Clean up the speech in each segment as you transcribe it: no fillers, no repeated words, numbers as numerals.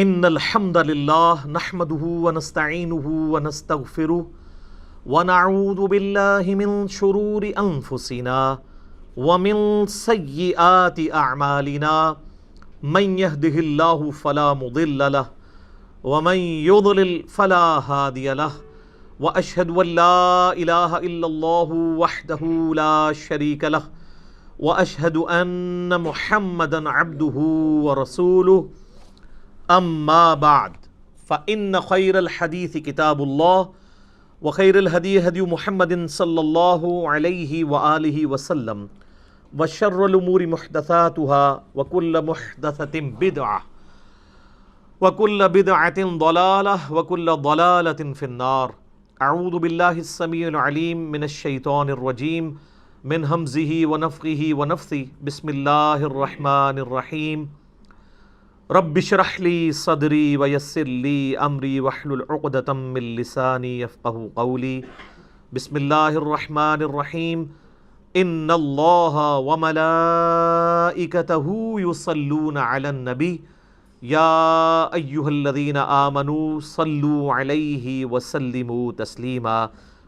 ان الحمد للہ نحمده ونستعینه ونستغفره ونعوذ باللہ من شرور انفسنا ومن سیئات اعمالنا من يهده اللہ فلا مضل له ومن يضلل فلا هادی له واشهد ان لا الہ الا اللہ وحدہ لا شریک له واشهد ان محمدا عبدہ ورسولہ اما بعد فإن خیر الحدیث کتاب اللہ وخیر الہدی ہدی محمد صلی اللہ علیہ وآلہ وسلم وشر الامور محدثاتها وکل محدثۃ بدعہ وکل بدعۃ ضلالہ وکل ضلالۃ فی النار۔ اعوذ باللہ السمیع العلیم من الشیطان الرجیم من ہمزہ ونفخہ ونفثہ بسم اللہ الرحمن الرحیم۔ رب اشرح لی صدری ویسر لی امری واحلل عقدۃ من لسانی یفقہوا قولی۔ بسم اللہ الرحمن الرحیم۔ ان اللہ وملائکتہ یصلون علی النبی یا ایہا الذین آمنوا صلوا علیہ وسلموا تسلیما۔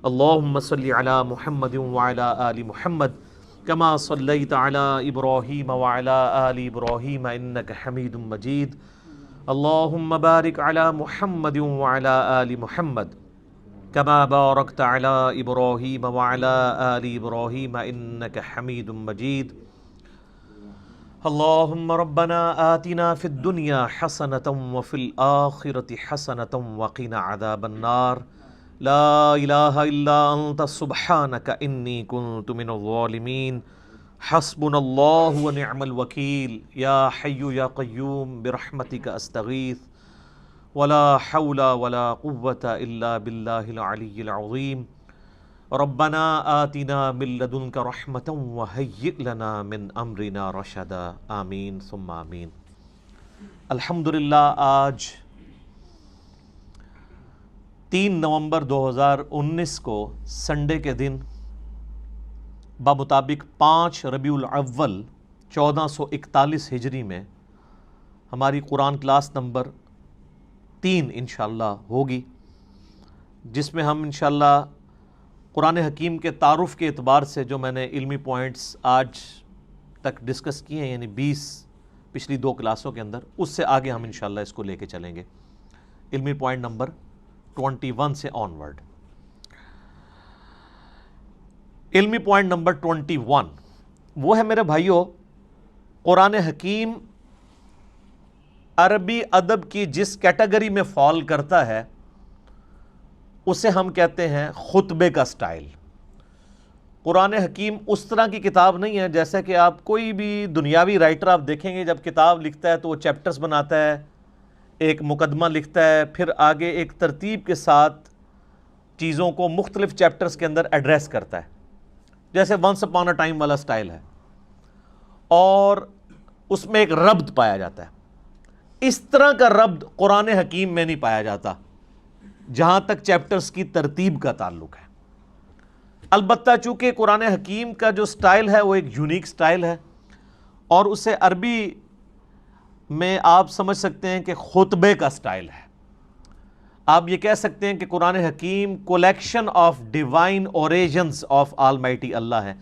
اللہم صل علی محمد وعلی آل محمد کما صلیت علی ابراہیم وعلی آل ابراہیم انک حمید مجید۔ اللہم بارک علی محمد وعلی آل محمد کما بارکت علی ابراہیم وعلی آل ابراہیم انک حمید مجید۔ اللہم ربنا آتنا فی الدنیا حسنۃ وفی الآخرۃ حسنۃ وقنا عذاب النار۔ لا الہ الا انت سبحانک انی کنت من الظالمین۔ حسبنا اللہ ونعم الوکیل۔ یا حی یا قیوم برحمتک استغیث ولا حول ولا قوة الا باللہ العلی العظیم۔ ربنا آتنا من لدنک رحمۃ وہیئ لنا من امرنا رشدا۔ آمین ثم آمین۔ الحمدللہ آج 3 نومبر 2019 کو سنڈے کے دن بمطابق 5 ربیع الاول 1441 ہجری میں ہماری قرآن کلاس نمبر 3 انشاءاللہ ہوگی، جس میں ہم انشاءاللہ قرآن حکیم کے تعارف کے اعتبار سے جو میں نے علمی پوائنٹس آج تک ڈسکس کیے ہیں، یعنی 20 پچھلی 2 کلاسوں کے اندر، اس سے آگے ہم انشاءاللہ اس کو لے کے چلیں گے، علمی پوائنٹ نمبر 21 سے آنورڈ۔ علمی پوائنٹ نمبر 21 وہ ہے میرے بھائیوں، قرآن حکیم عربی ادب کی جس کیٹیگری میں فال کرتا ہے اسے ہم کہتے ہیں خطبے کا سٹائل۔ قرآن حکیم اس طرح کی کتاب نہیں ہے جیسا کہ آپ کوئی بھی دنیاوی رائٹر آپ دیکھیں گے، جب کتاب لکھتا ہے تو وہ چیپٹرز بناتا ہے، ایک مقدمہ لکھتا ہے، پھر آگے ایک ترتیب کے ساتھ چیزوں کو مختلف چیپٹرز کے اندر ایڈریس کرتا ہے، جیسے ونس اپان اے ٹائم والا سٹائل ہے، اور اس میں ایک ربط پایا جاتا ہے۔ اس طرح کا ربط قرآن حکیم میں نہیں پایا جاتا جہاں تک چیپٹرز کی ترتیب کا تعلق ہے۔ البتہ چونکہ قرآن حکیم کا جو سٹائل ہے وہ ایک یونیک سٹائل ہے، اور اسے عربی میں آپ سمجھ سکتے ہیں کہ خطبے کا سٹائل ہے۔ آپ یہ کہہ سکتے ہیں کہ قرآن حکیم collection of divine origins of almighty Allah ہے،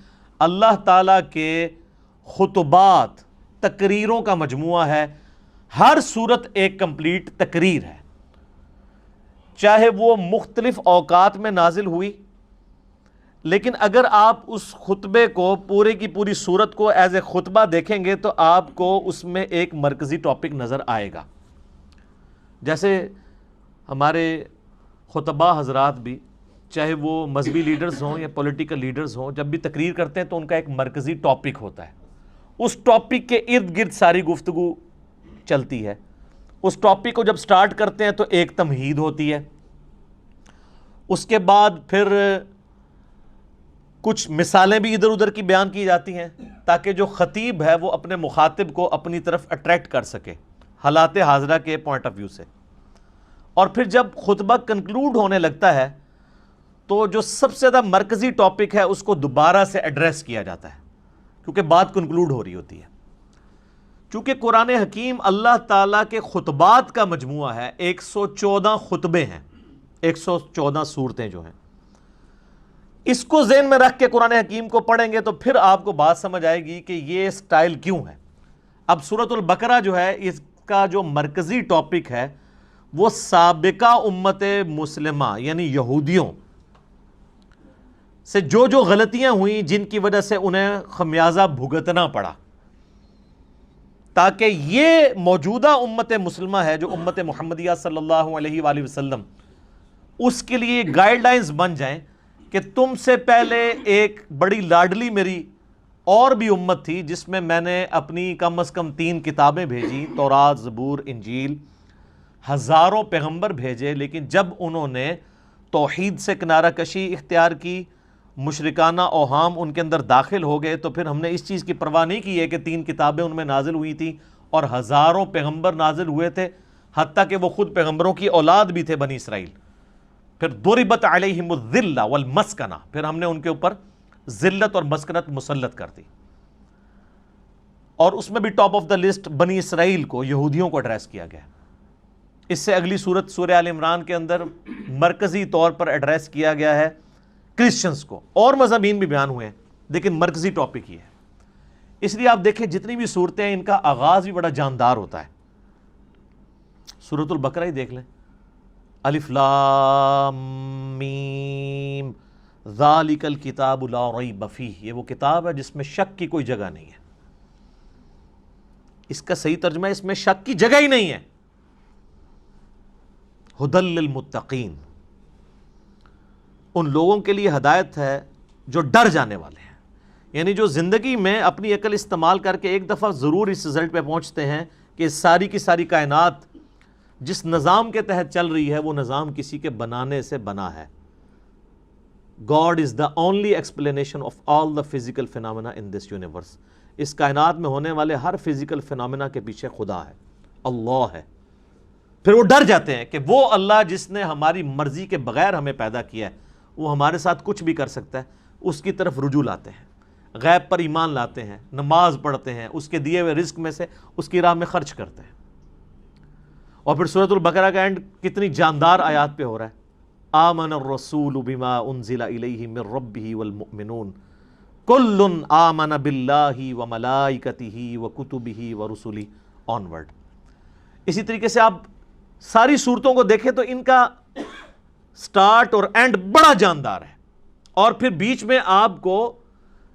اللہ تعالیٰ کے خطبات، تقریروں کا مجموعہ ہے۔ ہر سورت ایک کمپلیٹ تقریر ہے، چاہے وہ مختلف اوقات میں نازل ہوئی، لیکن اگر آپ اس خطبے کو پورے کی پوری سورت کو ایز اے خطبہ دیکھیں گے تو آپ کو اس میں ایک مرکزی ٹاپک نظر آئے گا۔ جیسے ہمارے خطبہ حضرات بھی، چاہے وہ مذہبی لیڈرز ہوں یا پولیٹیکل لیڈرز ہوں، جب بھی تقریر کرتے ہیں تو ان کا ایک مرکزی ٹاپک ہوتا ہے، اس ٹاپک کے ارد گرد ساری گفتگو چلتی ہے۔ اس ٹاپک کو جب سٹارٹ کرتے ہیں تو ایک تمہید ہوتی ہے، اس کے بعد پھر کچھ مثالیں بھی ادھر ادھر کی بیان کی جاتی ہیں تاکہ جو خطیب ہے وہ اپنے مخاطب کو اپنی طرف اٹریکٹ کر سکے حالات حاضرہ کے پوائنٹ آف ویو سے۔ اور پھر جب خطبہ کنکلوڈ ہونے لگتا ہے تو جو سب سے زیادہ مرکزی ٹاپک ہے اس کو دوبارہ سے ایڈریس کیا جاتا ہے، کیونکہ بات کنکلوڈ ہو رہی ہوتی ہے۔ چونکہ قرآن حکیم اللہ تعالیٰ کے خطبات کا مجموعہ ہے، 114 خطبے ہیں، 114 صورتیں جو ہیں، اس کو ذہن میں رکھ کے قرآن حکیم کو پڑھیں گے تو پھر آپ کو بات سمجھ آئے گی کہ یہ سٹائل کیوں ہے۔ اب سورۃ البقرہ جو ہے، اس کا جو مرکزی ٹاپک ہے وہ سابقہ امت مسلمہ یعنی یہودیوں سے جو غلطیاں ہوئیں جن کی وجہ سے انہیں خمیازہ بھگتنا پڑا، تاکہ یہ موجودہ امت مسلمہ ہے جو امت محمدیہ صلی اللہ علیہ وآلہ وسلم، اس کے لیے گائیڈ لائنز بن جائیں کہ تم سے پہلے ایک بڑی لاڈلی میری اور بھی امت تھی جس میں میں نے اپنی کم از کم 3 کتابیں بھیجی، تورات، زبور، انجیل، ہزاروں پیغمبر بھیجے، لیکن جب انہوں نے توحید سے کنارہ کشی اختیار کی، مشرکانہ اوہام ان کے اندر داخل ہو گئے، تو پھر ہم نے اس چیز کی پرواہ نہیں کی ہے کہ 3 کتابیں ان میں نازل ہوئی تھیں اور ہزاروں پیغمبر نازل ہوئے تھے، حتیٰ کہ وہ خود پیغمبروں کی اولاد بھی تھے بنی اسرائیل۔ پھر ضربت علیہم الذلہ والمسکنہ، پھر ہم نے ان کے اوپر ذلت اور مسکنت مسلط کر دی، اور اس میں بھی ٹاپ آف دا لسٹ بنی اسرائیل کو، یہودیوں کو ایڈریس کیا گیا۔ اس سے اگلی سورت سورہ آل عمران کے اندر مرکزی طور پر ایڈریس کیا گیا ہے کرسچنز کو، اور مضامین بھی بیان ہوئے ہیں لیکن مرکزی ٹاپک یہ ہے۔ اس لیے آپ دیکھیں جتنی بھی صورتیں ہیں ان کا آغاز بھی بڑا جاندار ہوتا ہے۔ سورۃ البقرہ ہی دیکھ لیں، الف لام میم ذالک الکتاب لا ریب فیہ، یہ وہ کتاب ہے جس میں شک کی کوئی جگہ نہیں ہے۔ اس کا صحیح ترجمہ ہے اس میں شک کی جگہ ہی نہیں ہے۔ ھدی للمتقین، ان لوگوں کے لیے ہدایت ہے جو ڈر جانے والے ہیں، یعنی جو زندگی میں اپنی عقل استعمال کر کے ایک دفعہ ضرور اس رزلٹ پہ پہنچتے ہیں کہ ساری کی ساری کائنات جس نظام کے تحت چل رہی ہے وہ نظام کسی کے بنانے سے بنا ہے۔ God is the only explanation of all the physical phenomena in this universe۔ اس کائنات میں ہونے والے ہر فزیکل فینومینا کے پیچھے خدا ہے، اللہ ہے۔ پھر وہ ڈر جاتے ہیں کہ وہ اللہ جس نے ہماری مرضی کے بغیر ہمیں پیدا کیا ہے، وہ ہمارے ساتھ کچھ بھی کر سکتا ہے، اس کی طرف رجوع لاتے ہیں، غیب پر ایمان لاتے ہیں، نماز پڑھتے ہیں، اس کے دیے ہوئے رزق میں سے اس کی راہ میں خرچ کرتے ہیں۔ اور پھر سورۃ البقرہ کا اینڈ کتنی جاندار آیات پہ ہو رہا ہے، آمن الرسول بما انزل الیہ من ربہ والمؤمنون کل آمن باللہ وملائکتہ وکتبہ ورسلہ آنورڈ۔ اسی طریقے سے آپ ساری صورتوں کو دیکھیں تو ان کا سٹارٹ اور اینڈ بڑا جاندار ہے، اور پھر بیچ میں آپ کو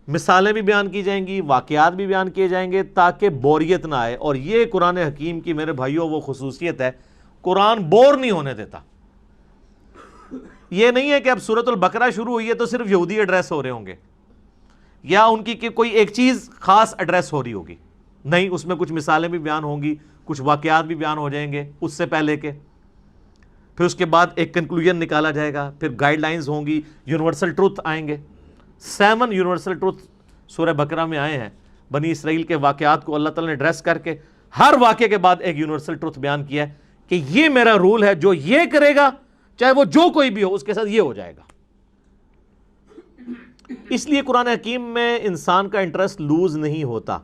مثالیں بھی بیان کی جائیں گی، واقعات بھی بیان کیے جائیں گے تاکہ بوریت نہ آئے۔ اور یہ قرآن حکیم کی میرے بھائیوں وہ خصوصیت ہے، قرآن بور نہیں ہونے دیتا۔ یہ نہیں ہے کہ اب سورۃ البقرہ شروع ہوئی ہے تو صرف یہودی ایڈریس ہو رہے ہوں گے یا ان کی کوئی ایک چیز خاص ایڈریس ہو رہی ہوگی، نہیں، اس میں کچھ مثالیں بھی بیان ہوں گی، کچھ واقعات بھی بیان ہو جائیں گے اس سے پہلے کے، پھر اس کے بعد ایک کنکلوژن نکالا جائے گا، پھر گائیڈ لائنز ہوں گی، یونیورسل ٹروتھ آئیں گے۔ 7 یونیورسل ٹروتھ سورہ بقرہ میں آئے ہیں، بنی اسرائیل کے واقعات کو اللہ تعالیٰ نے ایڈریس کر کے ہر واقعے کے بعد ایک یونیورسل ٹروتھ بیان کیا ہے کہ یہ میرا رول ہے، جو یہ کرے گا چاہے وہ جو کوئی بھی ہو اس کے ساتھ یہ ہو جائے گا۔ اس لیے قرآن حکیم میں انسان کا انٹرسٹ لوز نہیں ہوتا،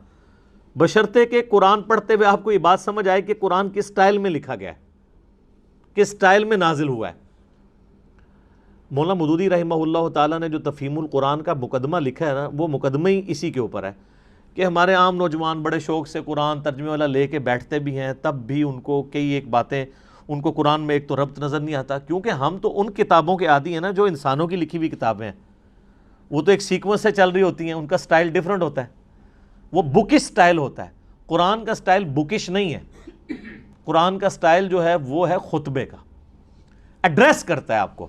بشرطے کہ قرآن پڑھتے ہوئے آپ کو یہ بات سمجھ آئے کہ قرآن کس سٹائل میں لکھا گیا ہے، کس سٹائل میں نازل ہوا ہے۔ مولانا مودودی رحمہ اللہ تعالیٰ نے جو تفہیم القرآن کا مقدمہ لکھا ہے نا، وہ مقدمہ ہی اسی کے اوپر ہے کہ ہمارے عام نوجوان بڑے شوق سے قرآن ترجمے والا لے کے بیٹھتے بھی ہیں، تب بھی ان کو کئی ایک باتیں، ان کو قرآن میں ایک تو ربط نظر نہیں آتا، کیونکہ ہم تو ان کتابوں کے عادی ہیں نا جو انسانوں کی لکھی ہوئی کتابیں ہیں، وہ تو ایک سیکوینس سے چل رہی ہوتی ہیں، ان کا سٹائل ڈیفرنٹ ہوتا ہے، وہ بکش سٹائل ہوتا ہے۔ قرآن کا سٹائل بکش نہیں ہے، قرآن کا سٹائل جو ہے وہ ہے خطبے کا، ایڈریس کرتا ہے آپ کو۔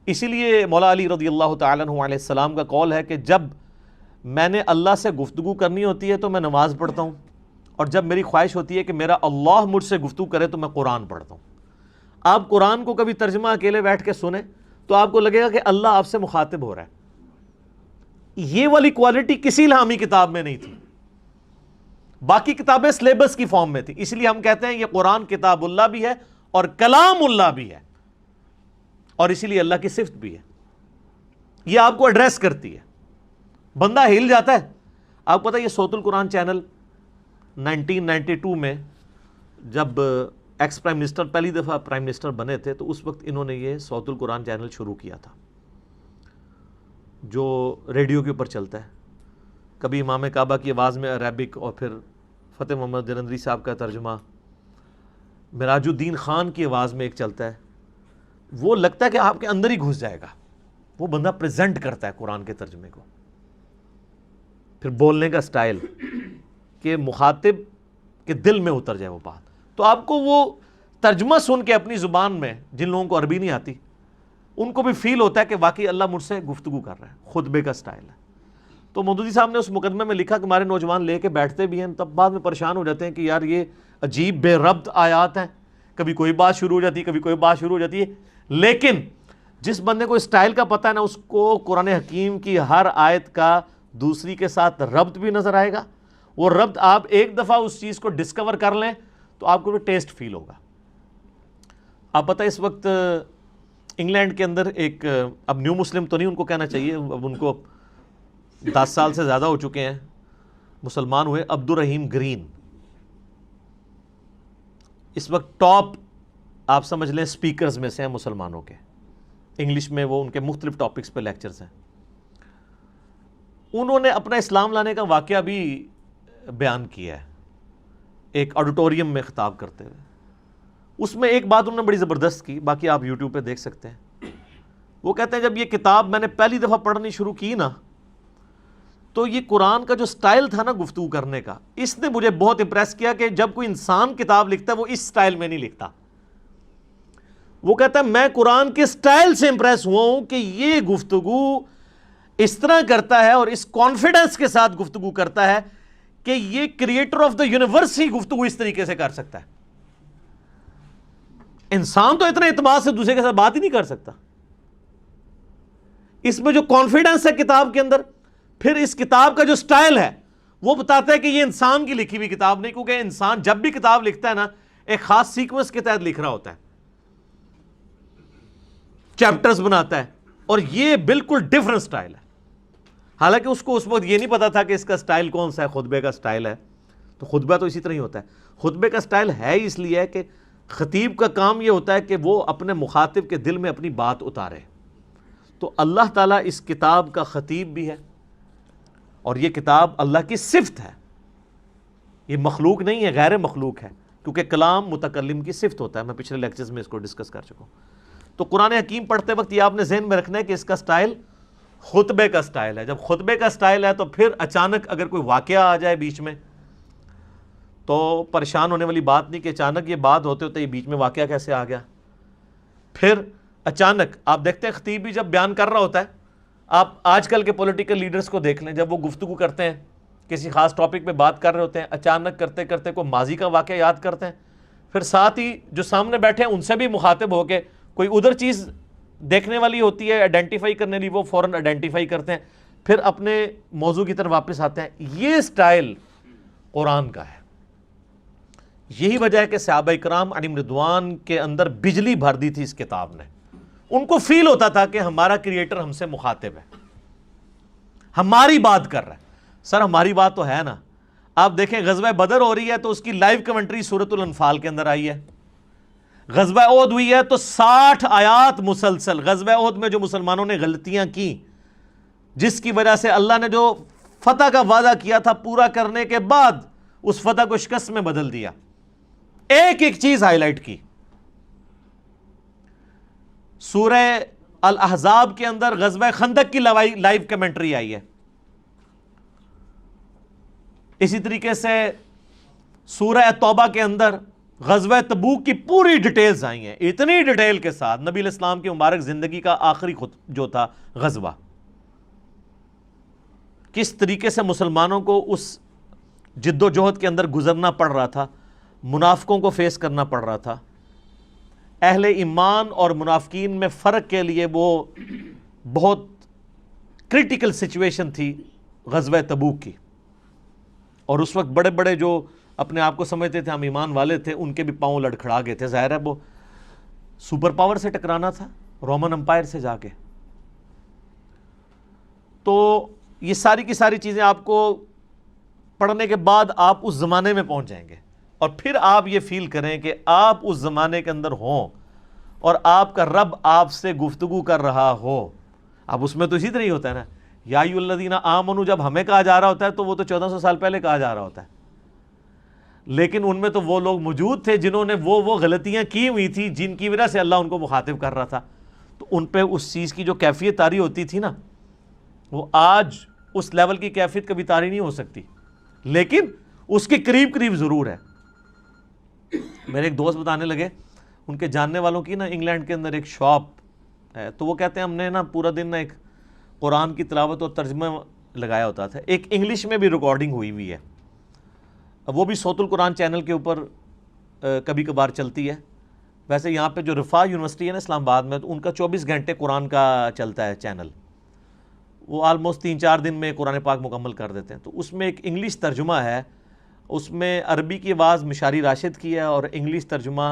اسی لیے مولا علی رضی اللہ تعالیٰ عنہ علیہ السلام کا قول ہے کہ جب میں نے اللہ سے گفتگو کرنی ہوتی ہے تو میں نماز پڑھتا ہوں، اور جب میری خواہش ہوتی ہے کہ میرا اللہ مجھ سے گفتگو کرے تو میں قرآن پڑھتا ہوں۔ آپ قرآن کو کبھی ترجمہ اکیلے بیٹھ کے سنیں تو آپ کو لگے گا کہ اللہ آپ سے مخاطب ہو رہا ہے۔ یہ والی کوالٹی کسی الہامی کتاب میں نہیں تھی، باقی کتابیں سلیبس کی فارم میں تھی، اس لیے ہم کہتے ہیں یہ قرآن کتاب اللہ بھی ہے اور کلام اللہ بھی ہے، اور اسی لیے اللہ کی صفت بھی ہے۔ یہ آپ کو ایڈریس کرتی ہے، بندہ ہل جاتا ہے۔ آپ کو پتہ ہے یہ صوت القرآن چینل 1992 میں جب ایکس پرائم منسٹر پہلی دفعہ پرائم منسٹر بنے تھے تو اس وقت انہوں نے یہ صوت القرآن چینل شروع کیا تھا جو ریڈیو کے اوپر چلتا ہے. کبھی امام کعبہ کی آواز میں عربک اور پھر فتح محمد جلندری صاحب کا ترجمہ, مراج الدین خان کی آواز میں ایک چلتا ہے. وہ لگتا ہے کہ آپ کے اندر ہی گھس جائے گا. وہ بندہ پریزنٹ کرتا ہے قرآن کے ترجمے کو. پھر بولنے کا سٹائل کہ مخاطب کے دل میں اتر جائے وہ بات. تو آپ کو وہ ترجمہ سن کے اپنی زبان میں, جن لوگوں کو عربی نہیں آتی ان کو بھی فیل ہوتا ہے کہ واقعی اللہ مجھ سے گفتگو کر رہا ہے. خطبے کا سٹائل ہے. تو مودودی صاحب نے اس مقدمے میں لکھا کہ ہمارے نوجوان لے کے بیٹھتے بھی ہیں, تب بعد میں پریشان ہو جاتے ہیں کہ یار یہ عجیب بے ربط آیات ہیں, کبھی کوئی بات شروع ہو جاتی ہے, کبھی کوئی بات شروع ہو جاتی ہے. لیکن جس بندے کو اسٹائل کا پتہ ہے نا, اس کو قرآن حکیم کی ہر آیت کا دوسری کے ساتھ ربط بھی نظر آئے گا. وہ ربط آپ ایک دفعہ اس چیز کو ڈسکور کر لیں تو آپ کو بھی ٹیسٹ فیل ہوگا. آپ پتہ اس وقت انگلینڈ کے اندر ایک, اب نیو مسلم تو نہیں ان کو کہنا چاہیے, اب ان کو 10 سال سے زیادہ ہو چکے ہیں, مسلمان ہوئے, عبد الرحیم گرین. اس وقت ٹاپ آپ سمجھ لیں سپیکرز میں سے ہیں مسلمانوں کے. انگلش میں وہ ان کے مختلف ٹاپکس پہ لیکچرز ہیں. انہوں نے اپنا اسلام لانے کا واقعہ بھی بیان کیا ہے ایک آڈیٹوریم میں خطاب کرتے ہوئے. اس میں ایک بات انہوں نے بڑی زبردست کی, باقی آپ یوٹیوب پہ دیکھ سکتے ہیں. وہ کہتے ہیں جب یہ کتاب میں نے پہلی دفعہ پڑھنی شروع کی نا, تو یہ قرآن کا جو سٹائل تھا نا گفتگو کرنے کا, اس نے مجھے بہت امپریس کیا کہ جب کوئی انسان کتاب لکھتا ہے وہ اس سٹائل میں نہیں لکھتا. وہ کہتا ہے میں قرآن کے سٹائل سے امپریس ہوا ہوں کہ یہ گفتگو اس طرح کرتا ہے اور اس کانفیڈنس کے ساتھ گفتگو کرتا ہے کہ یہ کریٹر آف دا یونیورس ہی گفتگو اس طریقے سے کر سکتا ہے. انسان تو اتنے اعتماد سے دوسرے کے ساتھ بات ہی نہیں کر سکتا. اس میں جو کانفیڈنس ہے کتاب کے اندر, پھر اس کتاب کا جو سٹائل ہے وہ بتاتا ہے کہ یہ انسان کی لکھی ہوئی کتاب نہیں, کیونکہ انسان جب بھی کتاب لکھتا ہے نا ایک خاص سیکوینس کے تحت لکھ رہا ہوتا ہے, چیپٹرز بناتا ہے, اور یہ بالکل ڈیفرنٹ سٹائل ہے. حالانکہ اس کو اس وقت یہ نہیں پتا تھا کہ اس کا سٹائل کون سا ہے, خطبے کا سٹائل ہے. تو خطبہ تو اسی طرح ہی ہوتا ہے. خطبے کا سٹائل ہے اس لیے کہ خطیب کا کام یہ ہوتا ہے کہ وہ اپنے مخاطب کے دل میں اپنی بات اتارے. تو اللہ تعالیٰ اس کتاب کا خطیب بھی ہے, اور یہ کتاب اللہ کی صفت ہے. یہ مخلوق نہیں ہے, غیر مخلوق ہے, کیونکہ کلام متکلم کی صفت ہوتا ہے. میں پچھلے لیکچرز میں اس کو ڈسکس کر چکا ہوں. تو قرآن حکیم پڑھتے وقت یہ آپ نے ذہن میں رکھنا ہے کہ اس کا سٹائل خطبے کا سٹائل ہے. جب خطبے کا سٹائل ہے تو پھر اچانک اگر کوئی واقعہ آ جائے بیچ میں تو پریشان ہونے والی بات نہیں کہ اچانک یہ بات ہوتے ہوتے یہ بیچ میں واقعہ کیسے آ گیا. پھر اچانک آپ دیکھتے ہیں خطیب بھی جب بیان کر رہا ہوتا ہے, آپ آج کل کے پولیٹیکل لیڈرز کو دیکھ لیں, جب وہ گفتگو کرتے ہیں کسی خاص ٹاپک پہ بات کر رہے ہوتے ہیں, اچانک کرتے کرتے کوئی ماضی کا واقعہ یاد کرتے ہیں, پھر ساتھ ہی جو سامنے بیٹھے ہیں ان سے بھی مخاطب ہو کے کوئی ادھر چیز دیکھنے والی ہوتی ہے آئیڈینٹیفائی کرنے والی, وہ فوراً آئیڈینٹیفائی کرتے ہیں, پھر اپنے موضوع کی طرف واپس آتے ہیں. یہ سٹائل قرآن کا ہے. یہی وجہ ہے کہ صحابہ اکرام علیہم رضوان کے اندر بجلی بھر دی تھی اس کتاب نے. ان کو فیل ہوتا تھا کہ ہمارا کریٹر ہم سے مخاطب ہے, ہماری بات کر رہا ہے. سر ہماری بات تو ہے نا. آپ دیکھیں غزوہ بدر ہو رہی ہے تو اس کی لائیو کمنٹری سورۃ الانفال کے اندر آئی ہے. غزوہ احد ہوئی ہے تو 60 آیات مسلسل غزوہ احد میں جو مسلمانوں نے غلطیاں کی, جس کی وجہ سے اللہ نے جو فتح کا وعدہ کیا تھا پورا کرنے کے بعد اس فتح کو شکست میں بدل دیا. ایک ایک چیز ہائی لائٹ کی. سورہ الاحزاب کے اندر غزوہ خندق کی لائیو کمنٹری آئی ہے. اسی طریقے سے سورہ توبہ کے اندر غزوہ تبوک کی پوری ڈیٹیلز آئی ہیں, اتنی ڈیٹیل کے ساتھ. نبی علیہ السلام کی مبارک زندگی کا آخری جو تھا غزوہ, کس طریقے سے مسلمانوں کو اس جد و جہد کے اندر گزرنا پڑ رہا تھا, منافقوں کو فیس کرنا پڑ رہا تھا. اہل ایمان اور منافقین میں فرق کے لیے وہ بہت کریٹیکل سچویشن تھی غزوہ تبوک کی. اور اس وقت بڑے بڑے جو اپنے آپ کو سمجھتے تھے ہم ایمان والے تھے, ان کے بھی پاؤں لڑکھڑا گئے تھے. ظاہر ہے وہ سپر پاور سے ٹکرانا تھا, رومن امپائر سے جا کے. تو یہ ساری کی ساری چیزیں آپ کو پڑھنے کے بعد آپ اس زمانے میں پہنچ جائیں گے، اور پھر آپ یہ فیل کریں کہ آپ اس زمانے کے اندر ہوں اور آپ کا رب آپ سے گفتگو کر رہا ہو۔ اب اس میں تو اسی طرح ہی ہوتا ہے نا، یا ایھا الذین آمنوا جب ہمیں کہا جا رہا ہوتا ہے تو وہ تو 1400 سال پہلے کہا جا رہا ہوتا ہے، لیکن ان میں تو وہ لوگ موجود تھے جنہوں نے وہ غلطیاں کی ہوئی تھی جن کی وجہ سے اللہ ان کو مخاطب کر رہا تھا، تو ان پہ اس چیز کی جو کیفیت طاری ہوتی تھی نا، وہ آج اس لیول کی کیفیت کبھی طاری نہیں ہو سکتی، لیکن اس کے قریب قریب ضرور ہے۔ میرے ایک دوست بتانے لگے، ان کے جاننے والوں کی نا انگلینڈ کے اندر ایک شاپ ہے، تو وہ کہتے ہیں ہم نے نا پورا دن نا ایک قرآن کی تلاوت اور ترجمہ لگایا ہوتا تھا، ایک انگلش میں بھی ریکارڈنگ ہوئی ہوئی ہے، وہ بھی صوت القرآن چینل کے اوپر کبھی کبھار چلتی ہے۔ ویسے یہاں پہ جو رفاح یونیورسٹی ہے نا اسلام آباد میں، تو ان کا 24 گھنٹے قرآن کا چلتا ہے چینل، وہ آلموسٹ 3-4 دن میں قرآن پاک مکمل کر دیتے ہیں۔ تو اس میں ایک انگلش ترجمہ ہے، اس میں عربی کی آواز مشاری راشد کی ہے، اور انگلش ترجمہ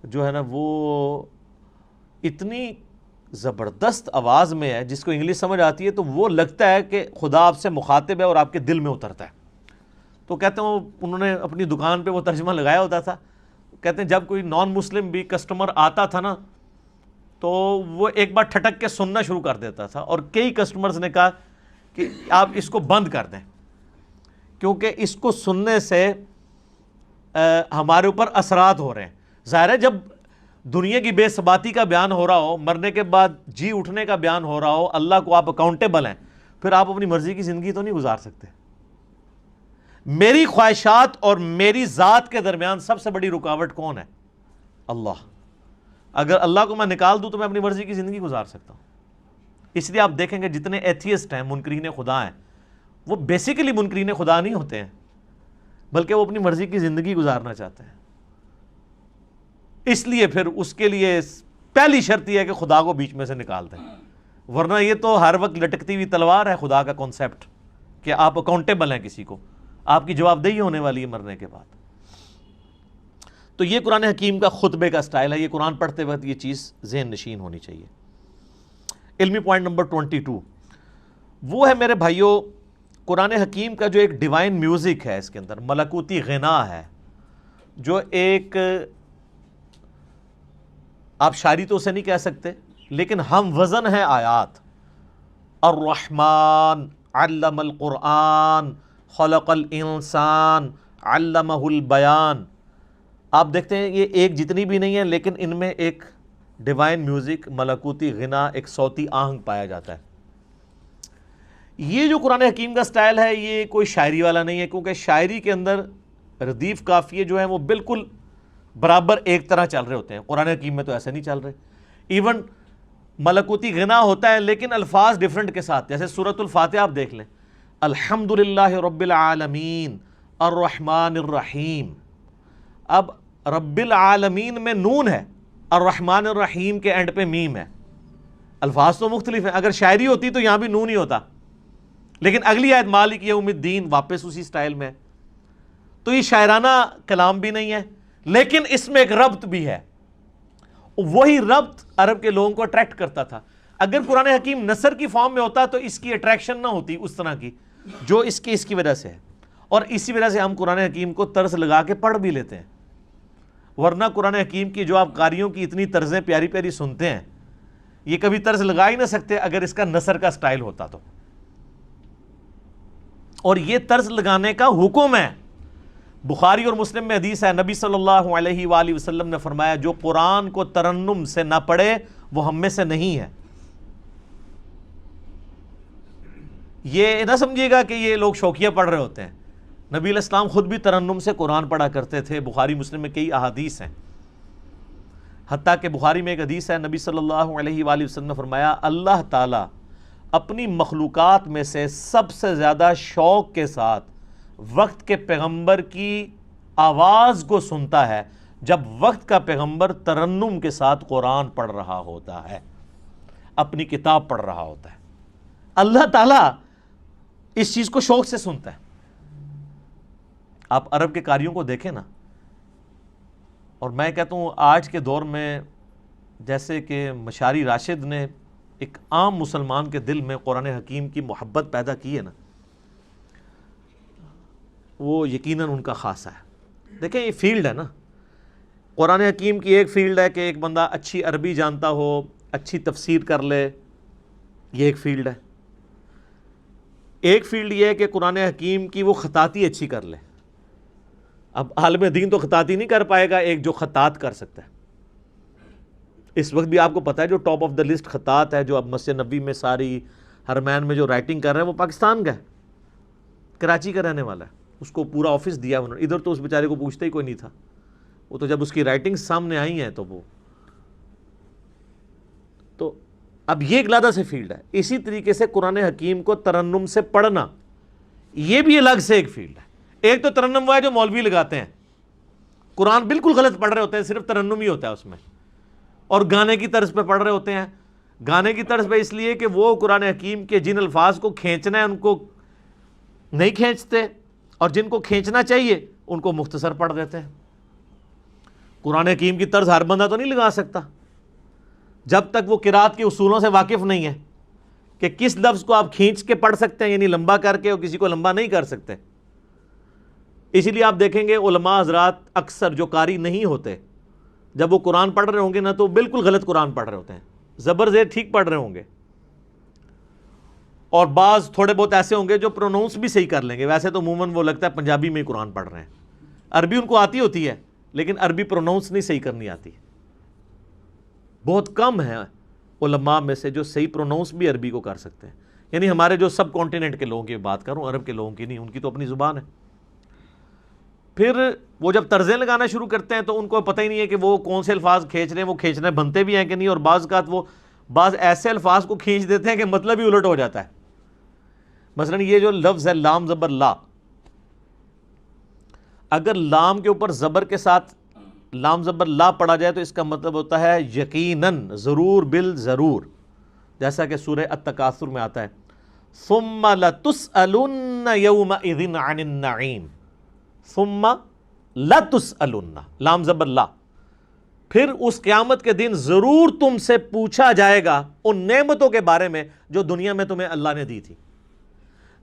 جو ہے نا وہ اتنی زبردست آواز میں ہے، جس کو انگلش سمجھ آتی ہے تو وہ لگتا ہے کہ خدا آپ سے مخاطب ہے اور آپ کے دل میں اترتا ہے۔ تو کہتے ہیں انہوں نے اپنی دکان پہ وہ ترجمہ لگایا ہوتا تھا، کہتے ہیں جب کوئی نان مسلم بھی کسٹمر آتا تھا نا تو وہ ایک بار ٹھٹک کے سننا شروع کر دیتا تھا، اور کئی کسٹمرز نے کہا کہ آپ اس کو بند کر دیں، کیونکہ اس کو سننے سے ہمارے اوپر اثرات ہو رہے ہیں۔ ظاہر ہے جب دنیا کی بے ثباتی کا بیان ہو رہا ہو، مرنے کے بعد جی اٹھنے کا بیان ہو رہا ہو، اللہ کو آپ اکاؤنٹیبل ہیں، پھر آپ اپنی مرضی کی زندگی تو نہیں گزار سکتے۔ میری خواہشات اور میری ذات کے درمیان سب سے بڑی رکاوٹ کون ہے؟ اللہ۔ اگر اللہ کو میں نکال دوں تو میں اپنی مرضی کی زندگی گزار سکتا ہوں۔ اس لیے آپ دیکھیں گے جتنے ایتھیسٹ ہیں، منکرین خدا ہیں، وہ بیسیکلی منکرین خدا نہیں ہوتے ہیں، بلکہ وہ اپنی مرضی کی زندگی گزارنا چاہتے ہیں۔ اس لیے پھر اس کے لیے پہلی شرط یہ ہے کہ خدا کو بیچ میں سے نکال دیں، ورنہ یہ تو ہر وقت لٹکتی ہوئی تلوار ہے خدا کا کانسیپٹ، کہ آپ اکاؤنٹیبل ہیں، کسی کو آپ کی جواب دہی ہونے والی ہے مرنے کے بعد۔ تو یہ قرآن حکیم کا خطبے کا سٹائل ہے، یہ قرآن پڑھتے وقت یہ چیز ذہن نشین ہونی چاہیے۔ علمی پوائنٹ نمبر 22 وہ ہے میرے بھائیوں، قرآن حکیم کا جو ایک ڈیوائن میوزک ہے، اس کے اندر ملکوتی غنا ہے، جو ایک آپ شاعری تو اسے نہیں کہہ سکتے، لیکن ہم وزن ہے آیات۔ الرحمن علم القرآن خلق الانسان علمہ البیان۔ آپ دیکھتے ہیں یہ ایک جتنی بھی نہیں ہے، لیکن ان میں ایک ڈیوائن میوزک، ملکوتی غنا، ایک صوتی آہنگ پایا جاتا ہے۔ یہ جو قرآن حکیم کا سٹائل ہے یہ کوئی شاعری والا نہیں ہے، کیونکہ شاعری کے اندر ردیف قافیے جو ہیں وہ بالکل برابر ایک طرح چل رہے ہوتے ہیں، قرآن حکیم میں تو ایسے نہیں چل رہے۔ ایون ملکوتی غنا ہوتا ہے لیکن الفاظ ڈیفرنٹ کے ساتھ، جیسے سورۃ الفاتحہ آپ دیکھ لیں، الحمدللہ رب العالمین الرحمن الرحیم۔ اب رب العالمین میں نون ہے، الرحمن الرحیم کے اینڈ پہ میم ہے، الفاظ تو مختلف ہیں۔ اگر شاعری ہوتی تو یہاں بھی نون ہی ہوتا، لیکن اگلی آیت مالک یوم الدین واپس اسی سٹائل میں۔ تو یہ شاعرانہ کلام بھی نہیں ہے، لیکن اس میں ایک ربط بھی ہے، وہی ربط عرب کے لوگوں کو اٹریکٹ کرتا تھا۔ اگر قرآن حکیم نثر کی فارم میں ہوتا تو اس کی اٹریکشن نہ ہوتی اس طرح کی جو اس کی وجہ سے ہے، اور اسی وجہ سے ہم قرآن حکیم کو طرز لگا کے پڑھ بھی لیتے ہیں، ورنہ قرآن حکیم کی جو آپ قاریوں کی اتنی طرزیں پیاری پیاری سنتے ہیں، یہ کبھی طرز لگا ہی نہ سکتے اگر اس کا نثر کا سٹائل ہوتا تو۔ اور یہ طرز لگانے کا حکم ہے، بخاری اور مسلم میں حدیث ہے، نبی صلی اللہ علیہ وآلہ وسلم نے فرمایا جو قرآن کو ترنم سے نہ پڑھے وہ ہم میں سے نہیں ہے۔ یہ نہ سمجھیے گا کہ یہ لوگ شوقیہ پڑھ رہے ہوتے ہیں، نبی علیہ السلام خود بھی ترنم سے قرآن پڑھا کرتے تھے۔ بخاری مسلم میں کئی احادیث ہیں، حتیٰ کہ بخاری میں ایک حدیث ہے، نبی صلی اللہ علیہ وآلہ وسلم نے فرمایا اللہ تعالیٰ اپنی مخلوقات میں سے سب سے زیادہ شوق کے ساتھ وقت کے پیغمبر کی آواز کو سنتا ہے جب وقت کا پیغمبر ترنم کے ساتھ قرآن پڑھ رہا ہوتا ہے، اپنی کتاب پڑھ رہا ہوتا ہے۔ اللہ تعالیٰ اس چیز کو شوق سے سنتا ہے۔ آپ عرب کے قاریوں کو دیکھیں نا، اور میں کہتا ہوں آج کے دور میں جیسے کہ مشاری راشد نے ایک عام مسلمان کے دل میں قرآن حکیم کی محبت پیدا کی ہے نا، وہ یقیناً ان کا خاصہ ہے۔ دیکھیں یہ فیلڈ ہے نا، قرآن حکیم کی ایک فیلڈ ہے کہ ایک بندہ اچھی عربی جانتا ہو، اچھی تفسیر کر لے، یہ ایک فیلڈ ہے۔ ایک فیلڈ یہ ہے کہ قرآن حکیم کی وہ خطاطی اچھی کر لے۔ اب عالم دین تو خطاطی نہیں کر پائے گا، ایک جو خطاط کر سکتا ہے۔ اس وقت بھی آپ کو پتہ ہے جو ٹاپ آف دا لسٹ خطاط ہے، جو اب مسجد نبوی میں ساری حرمین میں جو رائٹنگ کر رہا ہے، وہ پاکستان کا ہے، کراچی کا رہنے والا ہے۔ اس کو پورا آفس دیا انہوں نے، ادھر تو اس بیچارے کو پوچھتا ہی کوئی نہیں تھا، وہ تو جب اس کی رائٹنگ سامنے آئی ہیں تو اب یہ ایک علیحدہ سے فیلڈ ہے۔ اسی طریقے سے قرآن حکیم کو ترنم سے پڑھنا، یہ بھی الگ سے ایک فیلڈ ہے۔ ایک تو ترنم وہ ہے جو مولوی لگاتے ہیں، قرآن بالکل غلط پڑھ رہے ہوتے ہیں، صرف ترنم ہی ہوتا ہے اس میں، اور گانے کی طرز پہ پڑھ رہے ہوتے ہیں۔ گانے کی طرز پہ اس لیے کہ وہ قرآن حکیم کے جن الفاظ کو کھینچنا ہے ان کو نہیں کھینچتے، اور جن کو کھینچنا چاہیے ان کو مختصر پڑھ دیتے ہیں۔ قرآن حکیم کی طرز ہر بندہ تو نہیں لگا سکتا جب تک وہ قرات کے اصولوں سے واقف نہیں ہے کہ کس لفظ کو آپ کھینچ کے پڑھ سکتے ہیں، یعنی لمبا کر کے، اور کسی کو لمبا نہیں کر سکتے۔ اسی لیے آپ دیکھیں گے علماء حضرات اکثر جو قاری نہیں ہوتے، جب وہ قرآن پڑھ رہے ہوں گے نا تو بالکل غلط قرآن پڑھ رہے ہوتے ہیں، زبر زیر ٹھیک پڑھ رہے ہوں گے، اور بعض تھوڑے بہت ایسے ہوں گے جو پروناؤنس بھی صحیح کر لیں گے۔ ویسے تو عموماً وہ لگتا ہے پنجابی میں ہی قرآن پڑھ رہے ہیں، عربی ان کو آتی ہوتی ہے لیکن عربی پروناؤنس نہیں صحیح کرنی آتی۔ بہت کم ہیں علماء میں سے جو صحیح پروناؤنس بھی عربی کو کر سکتے ہیں، یعنی ہمارے جو سب کانٹیننٹ کے لوگوں کی بات کروں، عرب کے لوگوں کی نہیں، ان کی تو اپنی زبان ہے۔ پھر وہ جب طرزیں لگانا شروع کرتے ہیں تو ان کو پتہ ہی نہیں ہے کہ وہ کون سے الفاظ کھینچ رہے ہیں، وہ کھینچنے بنتے بھی ہیں کہ نہیں، اور بعض اوقات وہ بعض ایسے الفاظ کو کھینچ دیتے ہیں کہ مطلب ہی الٹ ہو جاتا ہے۔ مثلا یہ جو لفظ ہے لام زبر لا، اگر لام کے اوپر زبر کے ساتھ لام زبر لا پڑھا جائے تو اس کا مطلب ہوتا ہے یقیناً، ضرور، بالضرور، جیسا کہ سورہ التکاثر میں آتا ہے ثم لتسألن یومئذ عن النعیم، ثم لتسألن، لام زبر لا، پھر اس قیامت کے دن ضرور تم سے پوچھا جائے گا ان نعمتوں کے بارے میں جو دنیا میں تمہیں اللہ نے دی تھی۔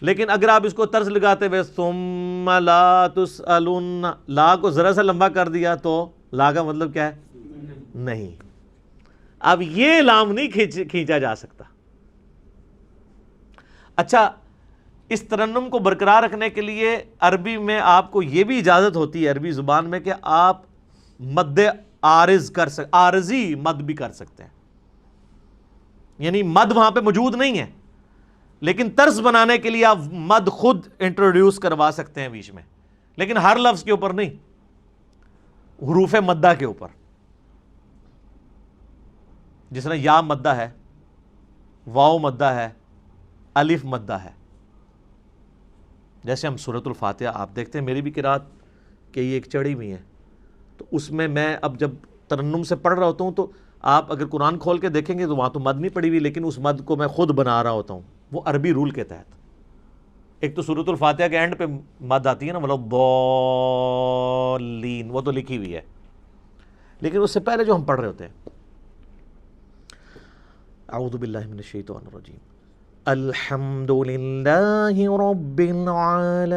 لیکن اگر آپ اس کو طرز لگاتے ہوئے ثم لا تسألن، لا کو ذرا سا لمبا کر دیا تو لا کا مطلب کیا ہے؟ نہیں۔ اب یہ لام نہیں کھینچا جا سکتا۔ اچھا، اس ترنم کو برقرار رکھنے کے لیے عربی میں آپ کو یہ بھی اجازت ہوتی ہے، عربی زبان میں، کہ آپ مد عارض کر سکتے، عارضی مد بھی کر سکتے ہیں، یعنی مد وہاں پہ موجود نہیں ہے لیکن طرز بنانے کے لیے آپ مد خود انٹروڈیوس کروا سکتے ہیں بیچ میں، لیکن ہر لفظ کے اوپر نہیں، حروف مدہ کے اوپر، جس طرح یا مدہ ہے، واو مدہ ہے، الف مدہ ہے۔ جیسے ہم سورۃ الفاتحہ آپ دیکھتے ہیں، میری بھی قرات کہ یہ ایک چڑھی ہوئی ہے، تو اس میں اب جب ترنم سے پڑھ رہا ہوتا ہوں تو آپ اگر قرآن کھول کے دیکھیں گے تو وہاں تو مد نہیں پڑی ہوئی، لیکن اس مد کو میں خود بنا رہا ہوتا ہوں، وہ عربی رول کے تحت۔ ایک تو سورۃ الفاتحہ کے اینڈ پہ مد آتی ہے نا، مطلب ضالین، وہ تو لکھی ہوئی ہے، لیکن اس سے پہلے جو ہم پڑھ رہے ہوتے ہیں، اعوذ باللہ من الشیطان الرجیم، الحمد للہ رب العالمین،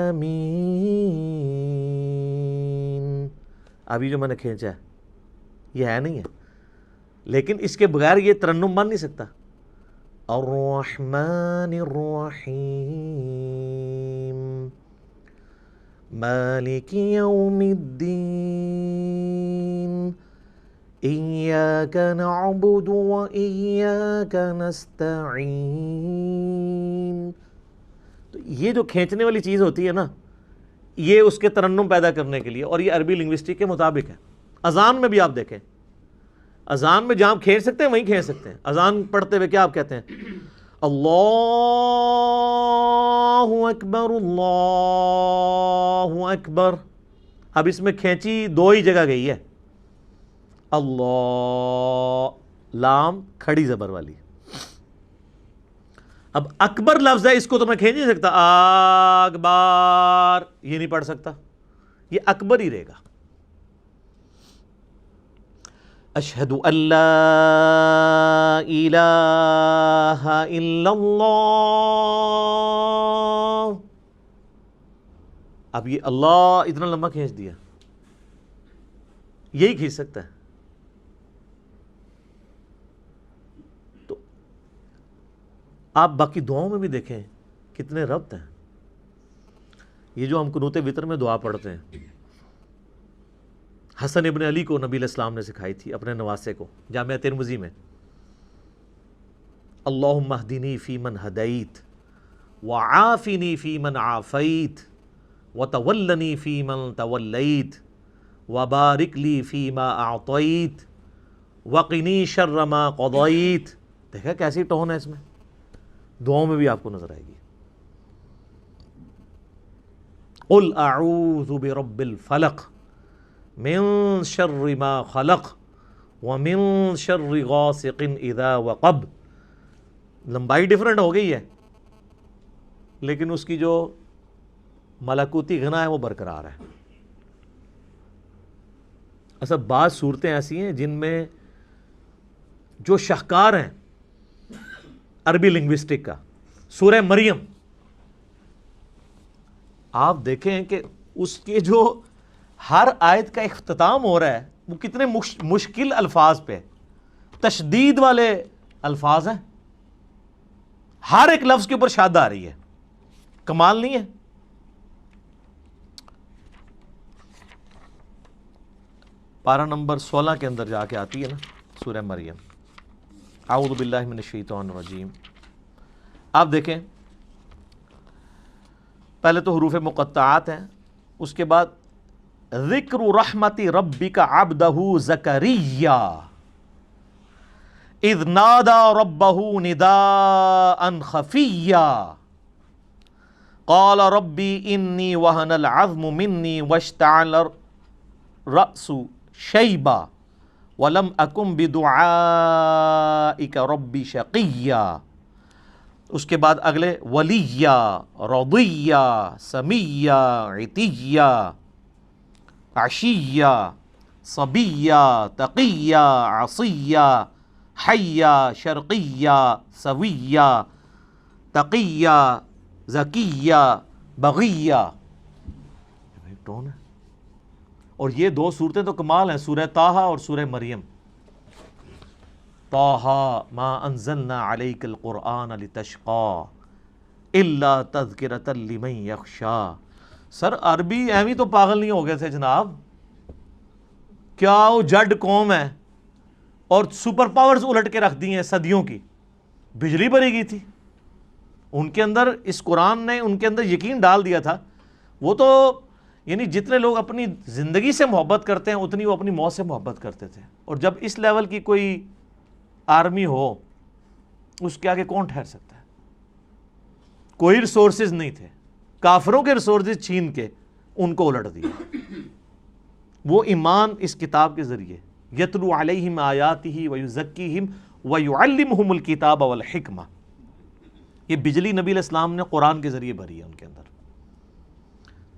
ابھی جو میں نے کھینچا ہے یہ ہے نہیں ہے، لیکن اس کے بغیر یہ ترنم بن نہیں سکتا۔ الرحمن الرحیم مالک یوم الدین ایاک نعبد و ایاک نستعین۔ تو یہ جو کھینچنے والی چیز ہوتی ہے نا، یہ اس کے ترنم پیدا کرنے کے لیے، اور یہ عربی لنگوسٹک کے مطابق ہے۔ اذان میں بھی آپ دیکھیں، اذان میں جہاں کھینچ سکتے ہیں وہیں کھینچ سکتے ہیں۔ اذان پڑھتے ہوئے کیا آپ کہتے ہیں؟ اللہ اکبر، اللہ اکبر۔ اب اس میں کھینچی دو ہی جگہ گئی ہے، اللہ، لام کھڑی زبر والی۔ اب اکبر لفظ ہے، اس کو تو میں کھینچ نہیں سکتا، اکبر یہ نہیں پڑھ سکتا، یہ اکبر ہی رہے گا۔ اشہد ان لا الہ الا اللہ، اب یہ اللہ اتنا لمبا کھینچ دیا، یہی کھینچ سکتا ہے. تو آپ باقی دعاؤں میں بھی دیکھیں کتنے ربط ہیں. یہ جو ہم قنوت وتر میں دعا پڑھتے ہیں، حسن ابن علی کو نبی علیہ السلام نے سکھائی تھی اپنے نواسے کو جامعہ ترمذی میں. اللہم اہدنی فی من ہدیت وعافنی فی من عافیت وتولنی فی من تولیت وبارک لی فی ما اعطیت وقنی شر ما قضیت. دیکھا کیسی ٹون ہے اس میں، دعاؤں میں بھی آپ کو نظر آئے گی. قل اعوذ برب الفلق من شر ما خلق ومن شر غاسق اذا وقب. لمبائی ڈیفرنٹ ہو گئی ہے لیکن اس کی جو ملکوتی غنا ہے وہ برقرار ہے. اصل بعض صورتیں ایسی ہیں جن میں جو شاہکار ہیں عربی لنگوسٹک کا، سورہ مریم آپ دیکھیں کہ اس کے جو ہر آیت کا اختتام ہو رہا ہے وہ کتنے مشکل الفاظ پہ، تشدید والے الفاظ ہیں، ہر ایک لفظ کے اوپر شاد آ رہی ہے. کمال نہیں ہے؟ پارہ نمبر 16 کے اندر جا کے آتی ہے نا سورہ مریم. اعوذ باللہ من الشیطان الرجیم. آپ دیکھیں پہلے تو حروف مقطعات ہیں، اس کے بعد ذکر رحمت ربک عبدہ زکریا اذ نادى ربه نداء خفيا قال ربي إني وهن العظم مني واشتعل الرأس شيبا ولم أكن بدعائك ربي شقيا. اس کے بعد اگلے ولیا رضیا سمیا عتیا عشیا صبیا تقیا عصیا حیا شرقیا سویا تقیا زکیا بغیا. ٹون ہے. اور یہ دو صورتیں تو کمال ہیں، سورہ طٰہٰ اور سورہ مریم. طٰہٰ ما انزلنا علیک القرآن لتشقى الا تذکرۃ لمن یخشی. سر عربی ایویں تو پاگل نہیں ہو گئے تھے جناب، کیا وہ جڈ قوم ہے اور سپر پاورز الٹ کے رکھ دی ہیں صدیوں کی. بجلی بری گئی تھی ان کے اندر، اس قرآن نے ان کے اندر یقین ڈال دیا تھا. وہ تو یعنی جتنے لوگ اپنی زندگی سے محبت کرتے ہیں اتنی وہ اپنی موت سے محبت کرتے تھے. اور جب اس لیول کی کوئی آرمی ہو اس کے آگے کون ٹھہر سکتا ہے؟ کوئی ریسورسز نہیں تھے، کافروں کے ریسورسز چھین کے ان کو الٹ دیا. وہ ایمان اس کتاب کے ذریعے یتلو علیہم آیاتہ ویزکیہم ویعلمہم الکتاب والحکمہ. یہ بجلی نبی علیہ السلام نے قرآن کے ذریعے بھری ہے ان کے اندر.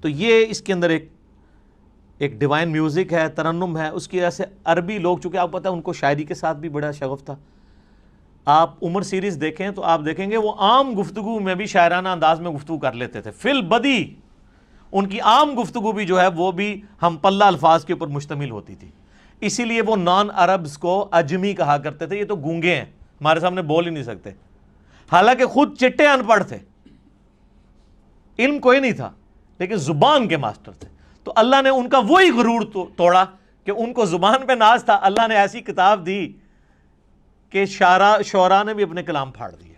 تو یہ اس کے اندر ایک ڈیوائن میوزک ہے، ترنم ہے. اس کی وجہ سے عربی لوگ، چونکہ آپ پتہ ہے ان کو شاعری کے ساتھ بھی بڑا شغف تھا. آپ عمر سیریز دیکھیں تو آپ دیکھیں گے وہ عام گفتگو میں بھی شاعرانہ انداز میں گفتگو کر لیتے تھے. فی البدی ان کی عام گفتگو بھی جو ہے وہ بھی ہم پلہ الفاظ کے اوپر مشتمل ہوتی تھی. اسی لیے وہ نان عربز کو اجمی کہا کرتے تھے. یہ تو گونگے ہیں، ہمارے سامنے بول ہی نہیں سکتے، حالانکہ خود چٹے ان پڑھ تھے، علم کوئی نہیں تھا لیکن زبان کے ماسٹر تھے. تو اللہ نے ان کا وہی غرور توڑا کہ ان کو زبان پہ ناز تھا. اللہ نے ایسی کتاب دی کہ شعراء نے بھی اپنے کلام پھاڑ دیے.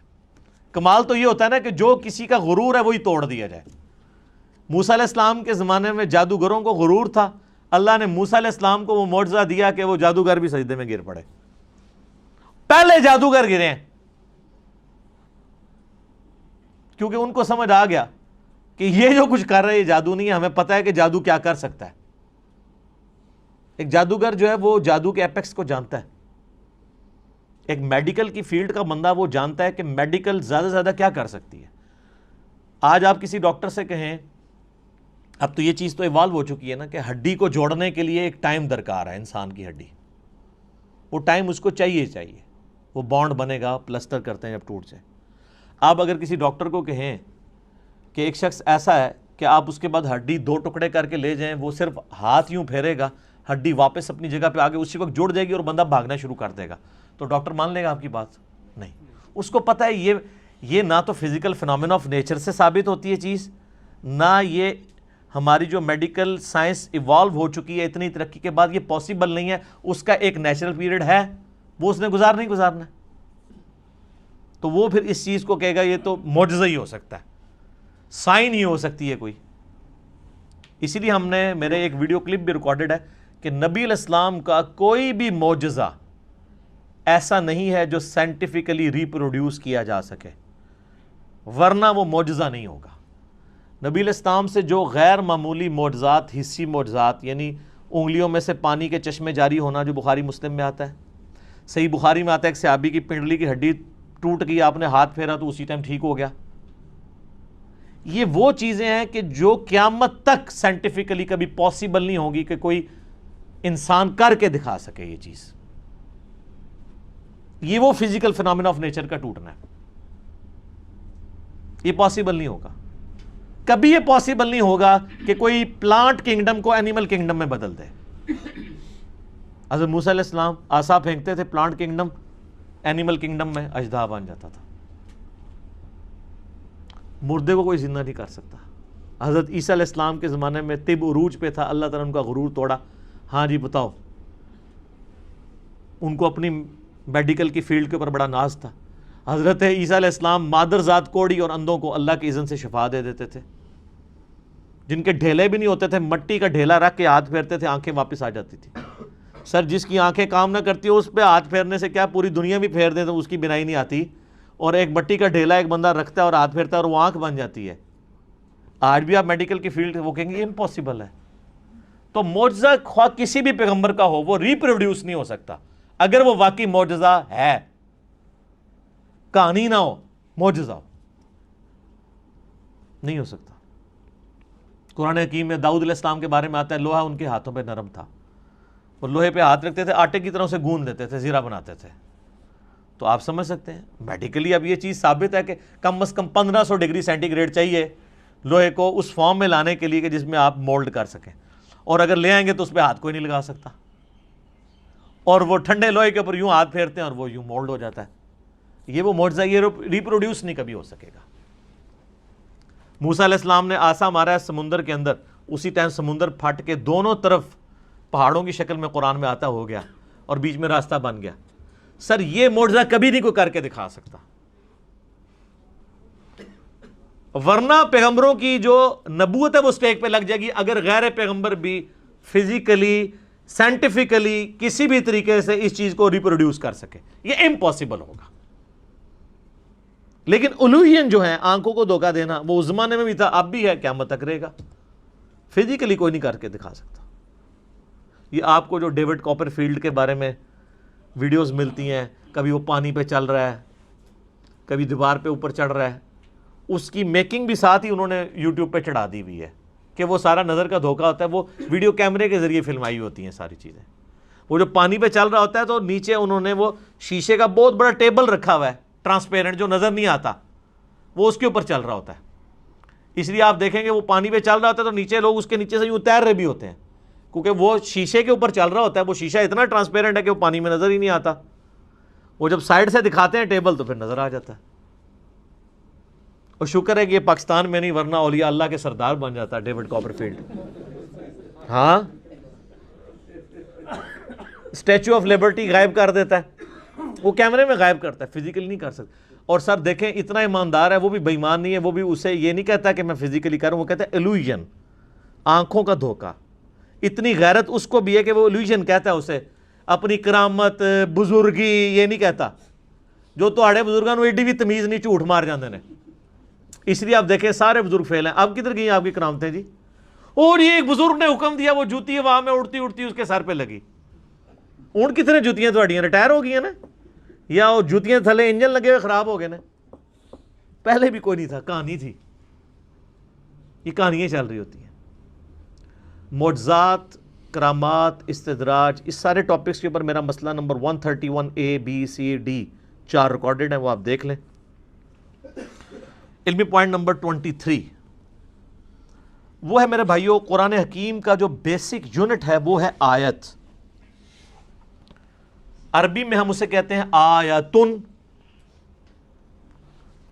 کمال تو یہ ہوتا ہے نا کہ جو کسی کا غرور ہے وہی توڑ دیا جائے. موسیٰ علیہ السلام کے زمانے میں جادوگروں کو غرور تھا، اللہ نے موسیٰ علیہ السلام کو وہ معجزہ دیا کہ وہ جادوگر بھی سجدے میں گر پڑے. پہلے جادوگر گرے ہیں کیونکہ ان کو سمجھ آ گیا کہ یہ جو کچھ کر رہے ہیں جادو نہیں ہے، ہمیں پتہ ہے کہ جادو کیا کر سکتا ہے. ایک جادوگر جو ہے وہ جادو کے ایپیکس کو جانتا ہے. ایک میڈیکل کی فیلڈ کا بندہ وہ جانتا ہے کہ میڈیکل زیادہ سے زیادہ کیا کر سکتی ہے. آج آپ کسی ڈاکٹر سے کہیں، اب تو یہ چیز تو ایوالو ہو چکی ہے نا کہ ہڈی کو جوڑنے کے لیے ایک ٹائم درکار ہے. انسان کی ہڈی، وہ ٹائم اس کو چاہیے، وہ بانڈ بنے گا، پلسٹر کرتے ہیں جب ٹوٹ جائے. آپ اگر کسی ڈاکٹر کو کہیں کہ ایک شخص ایسا ہے کہ آپ اس کے بعد ہڈی 2 ٹکڑے کر کے لے جائیں, وہ صرف ہاتھ یوں پھیرے گا, ہڈی واپس اپنی جگہ پہ آگے اسی وقت جڑ جائے گی اور بندہ بھاگنا شروع کر دے گا, تو ڈاکٹر مان لے گا آپ کی بات؟ نہیں. اس کو پتہ ہے یہ نہ تو فزیکل فنامنا آف نیچر سے ثابت ہوتی ہے چیز, نہ یہ ہماری جو میڈیکل سائنس ایوالو ہو چکی ہے اتنی ترقی کے بعد, یہ پاسبل نہیں ہے. اس کا ایک نیچرل پیریڈ ہے, وہ اس نے گزارنا ہے. تو وہ پھر اس چیز کو کہے گا یہ تو معجزہ ہی ہو سکتا ہے, سائن ہی ہو سکتی ہے کوئی. اسی لیے ہم نے, میرے ایک ویڈیو کلپ بھی ریکارڈڈ ہے کہ نبی علیہ السلام کا کوئی بھی معجزہ ایسا نہیں ہے جو سائنٹیفکلی ریپروڈیوس کیا جا سکے, ورنہ وہ معجزہ نہیں ہوگا. نبی علیہ السلام سے جو غیر معمولی معجزات, حسی معجزات, یعنی انگلیوں میں سے پانی کے چشمے جاری ہونا جو بخاری مسلم میں آتا ہے, صحیح بخاری میں آتا ہے ایک صحابی کی پنڈلی کی ہڈی ٹوٹ گئی, آپ نے ہاتھ پھیرا تو اسی ٹائم ٹھیک ہو گیا. یہ وہ چیزیں ہیں کہ جو قیامت تک سائنٹیفکلی کبھی پاسبل نہیں ہوگی کہ کوئی انسان کر کے دکھا سکے. یہ چیز, یہ وہ فزیکل فنامنا آف نیچر کا ٹوٹنا ہے, یہ پاسبل نہیں ہوگا. کبھی یہ پاسبل نہیں ہوگا کہ کوئی پلانٹ کنگڈم کو اینیمل کنگڈم میں بدل دے. حضرت موسیٰ علیہ السلام عصا پھینکتے تھے, پلانٹ کنگڈم اینیمل کنگڈم میں اژدہا بن جاتا تھا. مردے کو کوئی زندہ نہیں کر سکتا. حضرت عیسیٰ علیہ السلام کے زمانے میں طب عروج پہ تھا, اللہ تعالیٰ نے ان کا غرور توڑا. ہاں جی بتاؤ, ان کو اپنی میڈیکل کی فیلڈ کے اوپر بڑا ناز تھا. حضرت عیسیٰ علیہ السلام مادر ذات کوڑی اور اندھوں کو اللہ کی اذن سے شفا دے دیتے تھے. جن کے ڈھیلے بھی نہیں ہوتے تھے, مٹی کا ڈھیلا رکھ کے ہاتھ پھیرتے تھے, آنکھیں واپس آ جاتی تھی. سر جس کی آنکھیں کام نہ کرتی ہو اس پہ ہاتھ پھیرنے سے کیا پوری دنیا بھی پھیر دیں تو اس کی بینائی نہیں آتی, اور ایک مٹی کا ڈھیلا ایک بندہ رکھتا ہے اور ہاتھ پھیرتا ہے اور وہ آنکھ بن جاتی ہے. آج بھی آپ میڈیکل کی فیلڈ وہ کہیں گے یہ امپاسبل ہے. تو معجزہ خواہ کسی بھی پیغمبر کا ہو وہ ریپروڈیوس نہیں ہو سکتا اگر وہ واقعی معجزہ ہے, کہانی نہ ہو, معجزہ ہو, نہیں ہو سکتا. قرآن حکیم میں داؤد علیہ السلام کے بارے میں آتا ہے لوہا ان کے ہاتھوں پہ نرم تھا, اور لوہے پہ ہاتھ رکھتے تھے, آٹے کی طرح سے گوندھ دیتے تھے, زیرہ بناتے تھے. تو آپ سمجھ سکتے ہیں میڈیکلی اب یہ چیز ثابت ہے کہ کم از کم 1500 ڈگری سینٹی گریڈ چاہیے لوہے کو اس فارم میں لانے کے لیے کہ جس میں آپ مولڈ کر سکیں, اور اگر لے آئیں گے تو اس پہ ہاتھ کوئی نہیں لگا سکتا, اور وہ ٹھنڈے لوہے کے اوپر یوں ہاتھ پھیرتے ہیں اور وہ یوں مولڈ ہو جاتا ہے. یہ وہ معجزہ, یہ ریپروڈیوس نہیں کبھی ہو سکے گا. موسیٰ علیہ السلام نے عصا مارا ہے سمندر کے اندر, اسی ٹائم سمندر پھٹ کے دونوں طرف پہاڑوں کی شکل میں قرآن میں آتا ہو گیا اور بیچ میں راستہ بن گیا. سر یہ معجزہ کبھی نہیں کوئی کر کے دکھا سکتا, ورنہ پیغمبروں کی جو نبوت ہے وہ اسٹیک پہ لگ جائے گی اگر غیر پیغمبر بھی فزیکلی سائنٹیفکلی کسی بھی طریقے سے اس چیز کو ریپروڈیوس کر سکے. یہ امپاسبل ہوگا. لیکن الوہین جو ہے, آنکھوں کو دھوکہ دینا, وہ اس زمانے میں بھی تھا, اب بھی ہے, قیامت تک رہے گا. فزیکلی کوئی نہیں کر کے دکھا سکتا. یہ آپ کو جو ڈیوڈ کاپر فیلڈ کے بارے میں ویڈیوز ملتی ہیں, کبھی وہ پانی پہ چل رہا ہے, کبھی دیوار پہ اوپر چڑھ رہا ہے, اس کی میکنگ بھی ساتھ ہی انہوں نے یوٹیوب پہ چڑھا دی ہوئی ہے کہ وہ سارا نظر کا دھوکہ ہوتا ہے. وہ ویڈیو کیمرے کے ذریعے فلمائی ہوتی ہیں ساری چیزیں. وہ جو پانی پہ چل رہا ہوتا ہے تو نیچے انہوں نے وہ شیشے کا بہت بڑا ٹیبل رکھا ہوا ہے, ٹرانسپیرنٹ, جو نظر نہیں آتا, وہ اس کے اوپر چل رہا ہوتا ہے. اس لیے آپ دیکھیں گے وہ پانی پہ چل رہا ہوتا ہے تو نیچے لوگ اس کے نیچے سے یوں تیر رہے بھی ہوتے ہیں, کیونکہ وہ شیشے کے اوپر چل رہا ہوتا ہے. وہ شیشہ اتنا ٹرانسپیرنٹ ہے کہ وہ پانی میں نظر ہی نہیں آتا. وہ جب سائڈ سے دکھاتے ہیں ٹیبل تو پھر نظر آ جاتا ہے. اور شکر ہے کہ یہ پاکستان میں نہیں, ورنہ اولیاء اللہ کے سردار بن جاتا ہے ڈیوڈ کاپر فیلڈ. ہاں, اسٹیچو آف لبرٹی غائب کر دیتا ہے, وہ کیمرے میں غائب کرتا ہے, فزیکلی نہیں کر سکتا. اور سر دیکھیں اتنا ایماندار ہے, وہ بھی بے ایمان نہیں ہے, وہ بھی اسے یہ نہیں کہتا کہ میں فزیکلی کروں, وہ کہتا ہے ایلوژن, آنکھوں کا دھوکہ. اتنی غیرت اس کو بھی ہے کہ وہ ایلوژن کہتا ہے اسے, اپنی کرامت بزرگی یہ نہیں کہتا. جو تہاڑے بزرگاں نو ایڈی بھی تمیز نہیں, جھوٹ مار جاندے نے. اس لیے آپ دیکھیں سارے بزرگ فیل ہیں. اب کدھر گئی آپ کی کرامتیں جی؟ اور یہ ایک بزرگ نے حکم دیا, وہ جوتی وہاں میں اڑتی اڑتی اس کے سر پہ لگی. اون کتنے جوتیاں تھوڑیاں ریٹائر ہو گئی ہیں نا, یا وہ جوتیاں تھلے انجن لگے ہوئے خراب ہو گئے نا. پہلے بھی کوئی نہیں تھا, کہانی تھی. یہ کہانیاں چل رہی ہوتی ہیں. معجزات, کرامات, استدراج, اس سارے ٹاپکس کے اوپر میرا مسئلہ number 131A B C D 4 recorded ہیں, وہ آپ دیکھ لیں. علمی پوائنٹ نمبر 23, وہ ہے میرے بھائیوں قرآن حکیم کا جو بیسک یونٹ ہے وہ ہے آیت. عربی میں ہم اسے کہتے ہیں آیتن.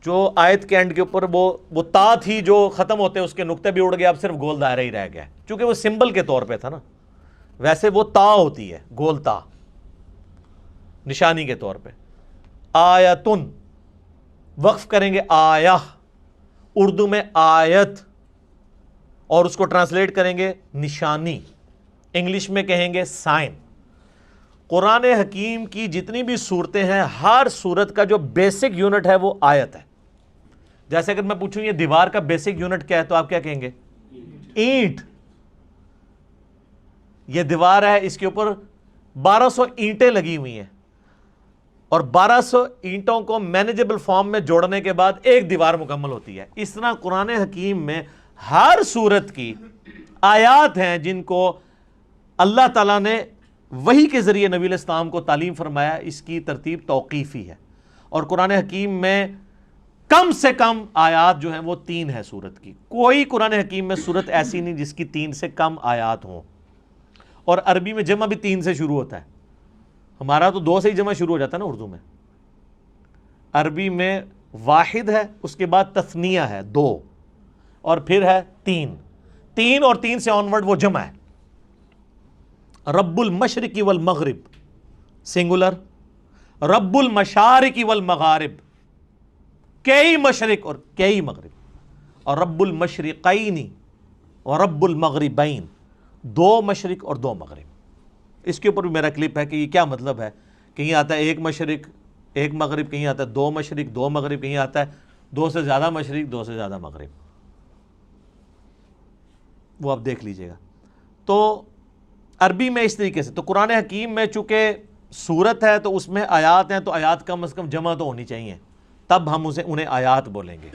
جو آیت کے اینڈ کے اوپر وہ تا تھی جو ختم ہوتے اس کے نقطے بھی اڑ گئے, اب صرف گول دائرہ ہی رہ گیا, چونکہ وہ سمبل کے طور پہ تھا نا. ویسے وہ تا ہوتی ہے, گول تا, نشانی کے طور پہ. آیتن وقف کریں گے آیہ, اردو میں آیت, اور اس کو ٹرانسلیٹ کریں گے نشانی, انگلش میں کہیں گے سائن. قرآن حکیم کی جتنی بھی صورتیں ہیں, ہر صورت کا جو بیسک یونٹ ہے وہ آیت ہے. جیسے اگر میں پوچھوں یہ دیوار کا بیسک یونٹ کیا ہے تو آپ کیا کہیں گے؟ اینٹ. یہ دیوار ہے, اس کے اوپر 1200 اینٹیں لگی ہوئی ہیں, اور 1200 اینٹوں کو مینیجبل فارم میں جوڑنے کے بعد ایک دیوار مکمل ہوتی ہے. اس طرح قرآن حکیم میں ہر صورت کی آیات ہیں جن کو اللہ تعالیٰ نے وحی کے ذریعے نبی علیہ السلام کو تعلیم فرمایا. اس کی ترتیب توقیفی ہے, اور قرآن حکیم میں کم سے کم آیات جو ہیں وہ 3 ہے صورت کی. کوئی قرآن حکیم میں صورت ایسی نہیں جس کی 3 سے کم آیات ہوں. اور عربی میں جمع بھی 3 سے شروع ہوتا ہے. ہمارا تو 2 سے ہی جمع شروع ہو جاتا ہے نا اردو میں. عربی میں واحد ہے, اس کے بعد تثنیہ ہے 2, اور پھر ہے 3. 3 اور 3 سے آن ورڈ وہ جمع ہے. رب المشرق والمغرب سنگولر, رب المشارق والمغارب کئی مشرق اور کئی مغرب, اور رب المشرقین اور رب المغربین 2 مشرق اور 2 مغرب. اس کے اوپر بھی میرا کلپ ہے کہ یہ کیا مطلب ہے. کہیں آتا ہے 1 مشرق 1 مغرب, کہیں آتا ہے 2 مشرق 2 مغرب, کہیں آتا ہے 2 سے زیادہ مشرق 2 سے زیادہ مغرب. وہ آپ دیکھ لیجئے گا. تو عربی میں اس طریقے سے. تو قرآن حکیم میں چونکہ سورت ہے تو اس میں آیات ہیں, تو آیات کم از کم جمع تو ہونی چاہیے, تب ہم انہیں آیات بولیں گے.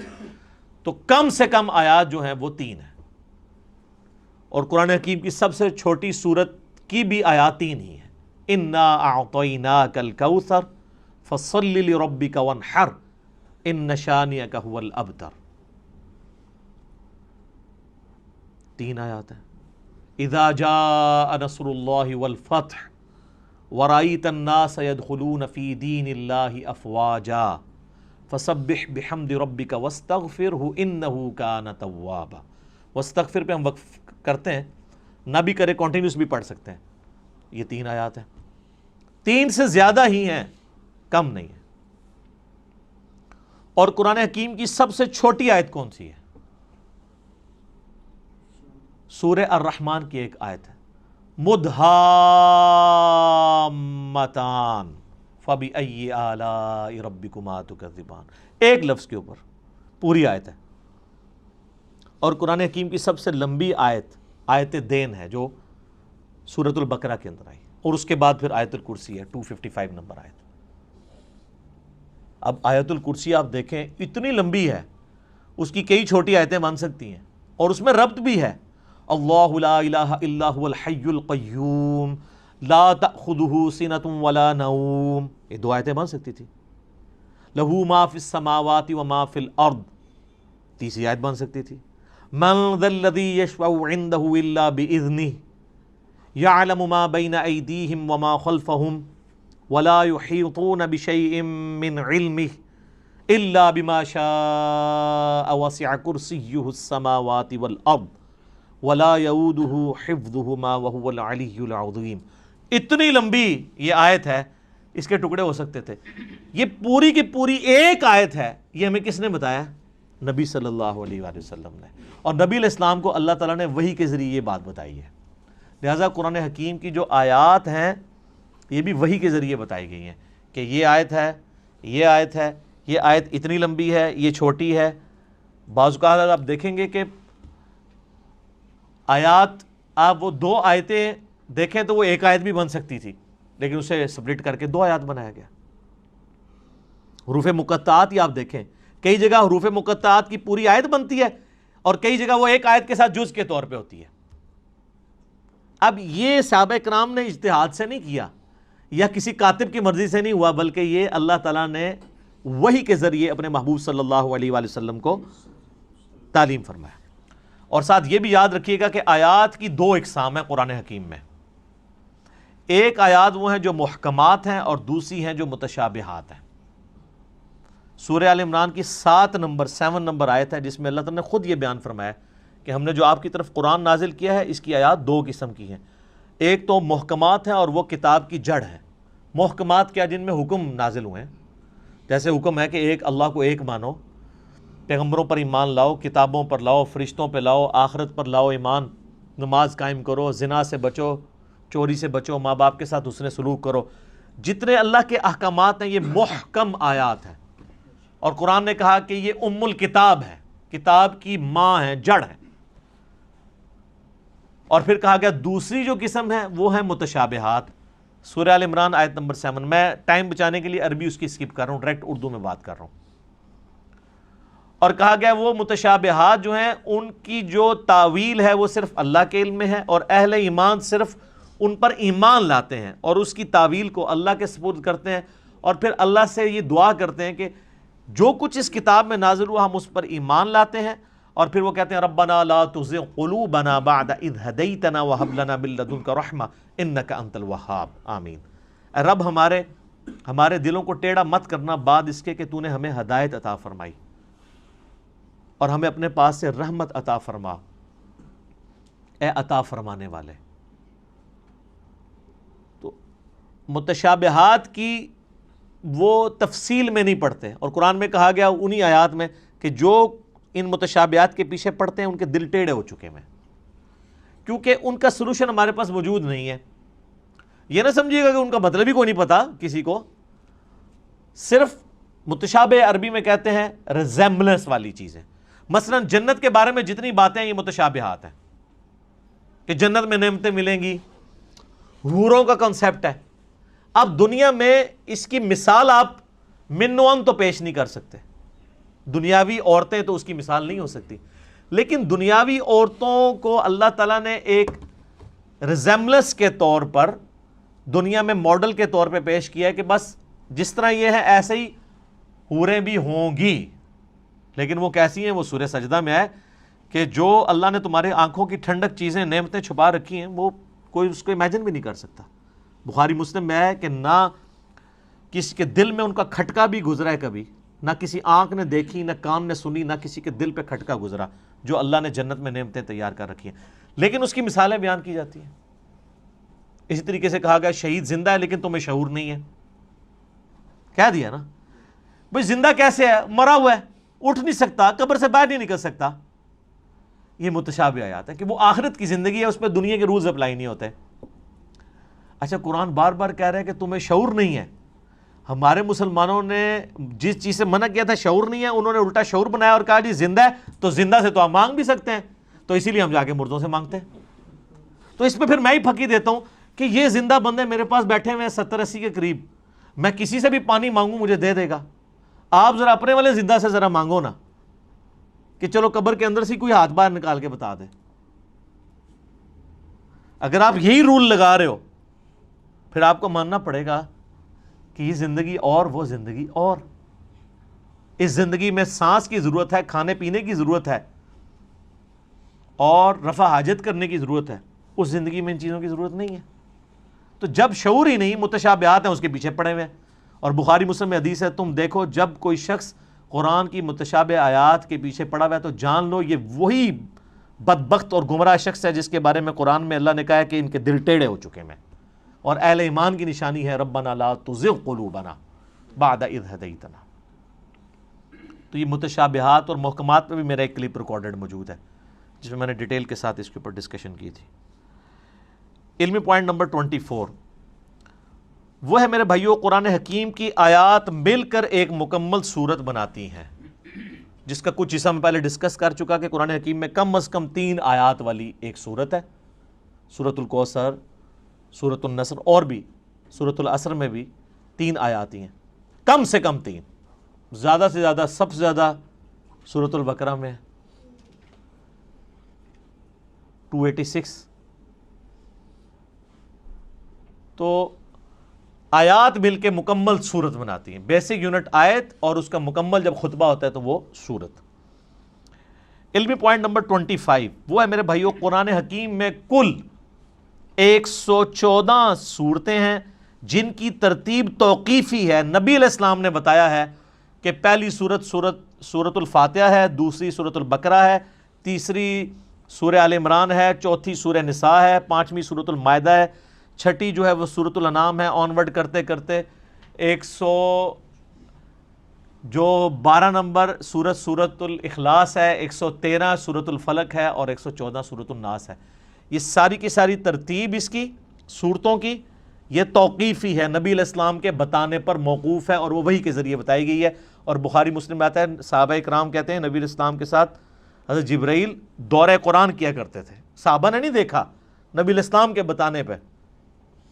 تو کم سے کم آیات جو ہیں وہ 3 ہیں, اور قرآن حکیم کی سب سے چھوٹی سورت کی بھی آیات 3 ہی ہیں. انا اعطیناک الکوثر فصل لربک وانحر ان شانئک هو الابتر. 3 آیات ہیں. اذا جاء نصر اللہ والفتح ورأیت الناس يدخلون فی دین اللہ افواجا فسبح بحمد ربک واستغفرہ انہ کان توابا. واستغفر پہ ہم وقف کرتے ہیں, نہ بھی کرے کنٹینیوس بھی پڑھ سکتے ہیں. یہ 3 آیات ہیں, 3 سے زیادہ ہی ہیں, کم نہیں ہے. اور قرآن حکیم کی سب سے چھوٹی آیت کون سی ہے؟ سورہ الرحمن کی ایک آیت ہے, مدھامتان فبأی آلاء ربکما تکذبان. ایک لفظ کے اوپر پوری آیت ہے. اور قرآن حکیم کی سب سے لمبی آیت دین ہے جو سورۃ البقرہ کے اندر آئی, اور اس کے بعد پھر آیت الکرسی ہے 255 نمبر آیت. اب آیت الکرسی آپ دیکھیں اتنی لمبی ہے, اس کی کئی چھوٹی آیتیں بن سکتی ہیں, اور اس میں ربط بھی ہے. اللہ لا الہ الا هو الحی القیوم لا تأخذہ سنۃ ولا نوم, یہ 2 آیتیں بن سکتی تھی. لہ ما فی السماوات وما فی الارض, تیسری آیت بن سکتی تھی. من ذا الذی یشفع عندہ الا باذنہ یعلم ما بین ایدیہم وما خلفہم ولا یحیطون بشیء من علمہ الا بما شاء وسع کرسیہ السماوات والارض ولا یؤودہ حفظہما وہو العلی العظیم. اتنی لمبی یہ آیت ہے, اس کے ٹکڑے ہو سکتے تھے. یہ پوری کی پوری ایک آیت ہے. یہ ہمیں کس نے بتایا؟ نبی صلی اللہ علیہ وآلہ وسلم نے. اور نبی علیہ السلام کو اللہ تعالیٰ نے وحی کے ذریعے یہ بات بتائی ہے. لہٰذا قرآن حکیم کی جو آیات ہیں یہ بھی وحی کے ذریعے بتائی گئی ہیں کہ یہ آیت ہے, یہ آیت ہے, یہ آیت اتنی لمبی ہے, یہ چھوٹی ہے. بعض اوقات آپ دیکھیں گے کہ آیات, آپ وہ 2 آیتیں دیکھیں تو وہ ایک آیت بھی بن سکتی تھی, لیکن اسے سپلٹ کر کے 2 آیات بنایا گیا. حروف مقطعات ہی آپ دیکھیں, کئی جگہ حروف مقطعات کی پوری آیت بنتی ہے, اور کئی جگہ وہ ایک آیت کے ساتھ جز کے طور پہ ہوتی ہے. اب یہ صحابہ کرام نے اجتہاد سے نہیں کیا, یا کسی کاتب کی مرضی سے نہیں ہوا, بلکہ یہ اللہ تعالیٰ نے وحی کے ذریعے اپنے محبوب صلی اللہ علیہ وآلہ وسلم کو تعلیم فرمایا. اور ساتھ یہ بھی یاد رکھیے گا کہ آیات کی دو اقسام ہیں قرآن حکیم میں. ایک آیات وہ ہیں جو محکمات ہیں اور دوسری ہیں جو متشابہات ہیں. سورہ آل عمران کی 7 نمبر آیت ہے جس میں اللہ تعالیٰ نے خود یہ بیان فرمایا کہ ہم نے جو آپ کی طرف قرآن نازل کیا ہے اس کی آیات دو قسم کی ہیں. ایک تو محکمات ہیں اور وہ کتاب کی جڑ ہے. محکمات کیا؟ جن میں حکم نازل ہوئے ہیں. جیسے حکم ہے کہ ایک اللہ کو ایک مانو، پیغمبروں پر ایمان لاؤ، کتابوں پر لاؤ، فرشتوں پہ لاؤ، آخرت پر لاؤ ایمان، نماز قائم کرو، زنا سے بچو، چوری سے بچو، ماں باپ کے ساتھ حسن سلوک کرو. جتنے اللہ کے احکامات ہیں یہ محکم آیات ہیں. اور قرآن نے کہا کہ یہ ام الکتاب ہے، کتاب کی ماں ہے، جڑ ہے. اور پھر کہا گیا دوسری جو قسم ہے وہ ہے متشابہات. سورہ آل عمران آیت نمبر 7. میں ٹائم بچانے کے لیے عربی اس کی سکپ کر رہا ہوں، ڈائریکٹ اردو میں بات کر رہا ہوں. اور کہا گیا وہ متشابہات جو ہیں ان کی جو تعویل ہے وہ صرف اللہ کے علم میں ہے، اور اہل ایمان صرف ان پر ایمان لاتے ہیں اور اس کی تعویل کو اللہ کے سپرد کرتے ہیں، اور پھر اللہ سے یہ دعا کرتے ہیں کہ جو کچھ اس کتاب میں نازل ہوا ہم اس پر ایمان لاتے ہیں. اور پھر وہ کہتے ہیں ربنا لا تزغ قلوبنا بعد اذ ہدیتنا وہب لنا من لدنک رحمہ انک انت الوہاب آمین. اے رب ہمارے دلوں کو ٹیڑھا مت کرنا بعد اس کے کہ تو نے ہمیں ہدایت عطا فرمائی، اور ہمیں اپنے پاس سے رحمت عطا فرما، اے عطا فرمانے والے. تو متشابہات کی وہ تفصیل میں نہیں پڑھتے، اور قرآن میں کہا گیا انہی آیات میں کہ جو ان متشابہات کے پیچھے پڑھتے ہیں ان کے دل ٹیڑھے ہو چکے ہیں، کیونکہ ان کا سلوشن ہمارے پاس موجود نہیں ہے. یہ نہ سمجھیے گا کہ ان کا مطلب ہی کوئی نہیں پتا کسی کو. صرف متشابہ عربی میں کہتے ہیں ریزیمبلنس والی چیزیں. مثلا جنت کے بارے میں جتنی باتیں ہیں یہ متشابہات ہیں کہ جنت میں نعمتیں ملیں گی، حوروں کا کنسیپٹ ہے. اب دنیا میں اس کی مثال آپ من و ان تو پیش نہیں کر سکتے، دنیاوی عورتیں تو اس کی مثال نہیں ہو سکتی، لیکن دنیاوی عورتوں کو اللہ تعالیٰ نے ایک ریزیمبلنس کے طور پر دنیا میں ماڈل کے طور پہ پیش کیا ہے کہ بس جس طرح یہ ہے ایسے ہی حوریں بھی ہوں گی. لیکن وہ کیسی ہیں؟ وہ سورہ سجدہ میں ہے کہ جو اللہ نے تمہارے آنکھوں کی ٹھنڈک چیزیں نعمتیں چھپا رکھی ہیں وہ کوئی اس کو امیجن بھی نہیں کر سکتا. بخاری مسلم میں ہے کہ نہ کسی کے دل میں ان کا کھٹکا بھی گزرا ہے کبھی، نہ کسی آنکھ نے دیکھی، نہ کان نے سنی، نہ کسی کے دل پہ کھٹکا گزرا جو اللہ نے جنت میں نعمتیں تیار کر رکھی ہیں. لیکن اس کی مثالیں بیان کی جاتی ہیں. اسی طریقے سے کہا گیا شہید زندہ ہے لیکن تمہیں شعور نہیں ہے. کہہ دیا نا بھئی زندہ کیسے ہے؟ مرا ہوا ہے، اٹھ نہیں سکتا، قبر سے باہر نہیں نکل سکتا. یہ متشابہ آیات ہے کہ وہ آخرت کی زندگی ہے، اس پہ دنیا کے رولز اپلائی نہیں ہوتے. اچھا قرآن بار بار کہہ رہا ہے کہ تمہیں شعور نہیں ہے. ہمارے مسلمانوں نے جس چیز سے منع کیا تھا شعور نہیں ہے، انہوں نے الٹا شعور بنایا اور کہا جی زندہ ہے تو زندہ سے تو آپ مانگ بھی سکتے ہیں، تو اسی لیے ہم جا کے مردوں سے مانگتے ہیں. تو اس پہ پھر میں ہی پھکی دیتا ہوں کہ یہ زندہ بندے میرے پاس بیٹھے ہوئے ہیں 70-80 کے قریب، میں کسی سے بھی پانی مانگوں مجھے دے دے گا. آپ ذرا اپنے والے زندہ سے ذرا مانگو نا کہ چلو قبر کے اندر سے کوئی ہاتھ باہر نکال کے بتا دے. اگر آپ یہی رول لگا رہے ہو پھر آپ کو ماننا پڑے گا کہ یہ زندگی اور وہ زندگی اور. اس زندگی میں سانس کی ضرورت ہے، کھانے پینے کی ضرورت ہے اور رفع حاجت کرنے کی ضرورت ہے. اس زندگی میں ان چیزوں کی ضرورت نہیں ہے. تو جب شعور ہی نہیں، متشابہات ہیں اس کے پیچھے پڑے ہوئے ہیں. اور بخاری مسلم میں حدیث ہے تم دیکھو جب کوئی شخص قرآن کی متشابہ آیات کے پیچھے پڑا ہوا ہے تو جان لو یہ وہی بدبخت اور گمراہ شخص ہے جس کے بارے میں قرآن میں اللہ نے کہا ہے کہ ان کے دل ٹیڑھے ہو چکے ہیں. اور اہل ایمان کی نشانی ہے ربنا لا تزغ قلوبنا بعد اذ ہدیتنا. تو یہ متشابہات اور محکمات پہ بھی میرا ایک کلپ ریکارڈڈ موجود ہے جس میں نے ڈیٹیل کے ساتھ اس کے اوپر ڈسکشن کی تھی. علمی پوائنٹ نمبر 24 وہ ہے میرے بھائیوں قرآن حکیم کی آیات مل کر ایک مکمل صورت بناتی ہیں، جس کا کچھ حصہ میں پہلے ڈسکس کر چکا کہ قرآن حکیم میں کم از کم 3 آیات والی ایک صورت ہے. سورۃ الکوثر، سورۃ النصر اور بھی سورۃ العصر میں بھی 3 آیات ہی ہیں، کم سے کم 3. زیادہ سے زیادہ سب سے زیادہ سورۃ البقرہ میں 286. تو آیات مل کے مکمل صورت بناتی ہیں. بیسک یونٹ آیت اور اس کا مکمل جب خطبہ ہوتا ہے تو وہ صورت. علمی پوائنٹ نمبر 25 وہ ہے میرے بھائیو، قرآن حکیم میں کل 114 صورتیں ہیں جن کی ترتیب توقیفی ہے۔ نبی علیہ السلام نے بتایا ہے کہ پہلی سورۃ الفاتحہ ہے، دوسری سورۃ البقرہ ہے، تیسری سورہ آل عمران ہے، چوتھی سورہ نساء ہے، پانچویں سورۃ المائدہ ہے، چھٹی جو ہے وہ سورۃ الانعام ہے، آنورڈ کرتے کرتے 12 نمبر سورۃ الاخلاص ہے، 113 سورۃ الفلق ہے اور 114 سورۃ الناس ہے۔ یہ ساری کی ساری ترتیب اس کی صورتوں کی یہ توقیفی ہے، نبی علیہ السلام کے بتانے پر موقوف ہے اور وہ وحی کے ذریعے بتائی گئی ہے۔ اور بخاری مسلم میں آتا ہے، صحابہ اکرام کہتے ہیں نبی علیہ السلام کے ساتھ حضرت جبرائیل دورہ قرآن کیا کرتے تھے۔ صحابہ نے نہیں دیکھا، نبی علیہ السلام کے بتانے پہ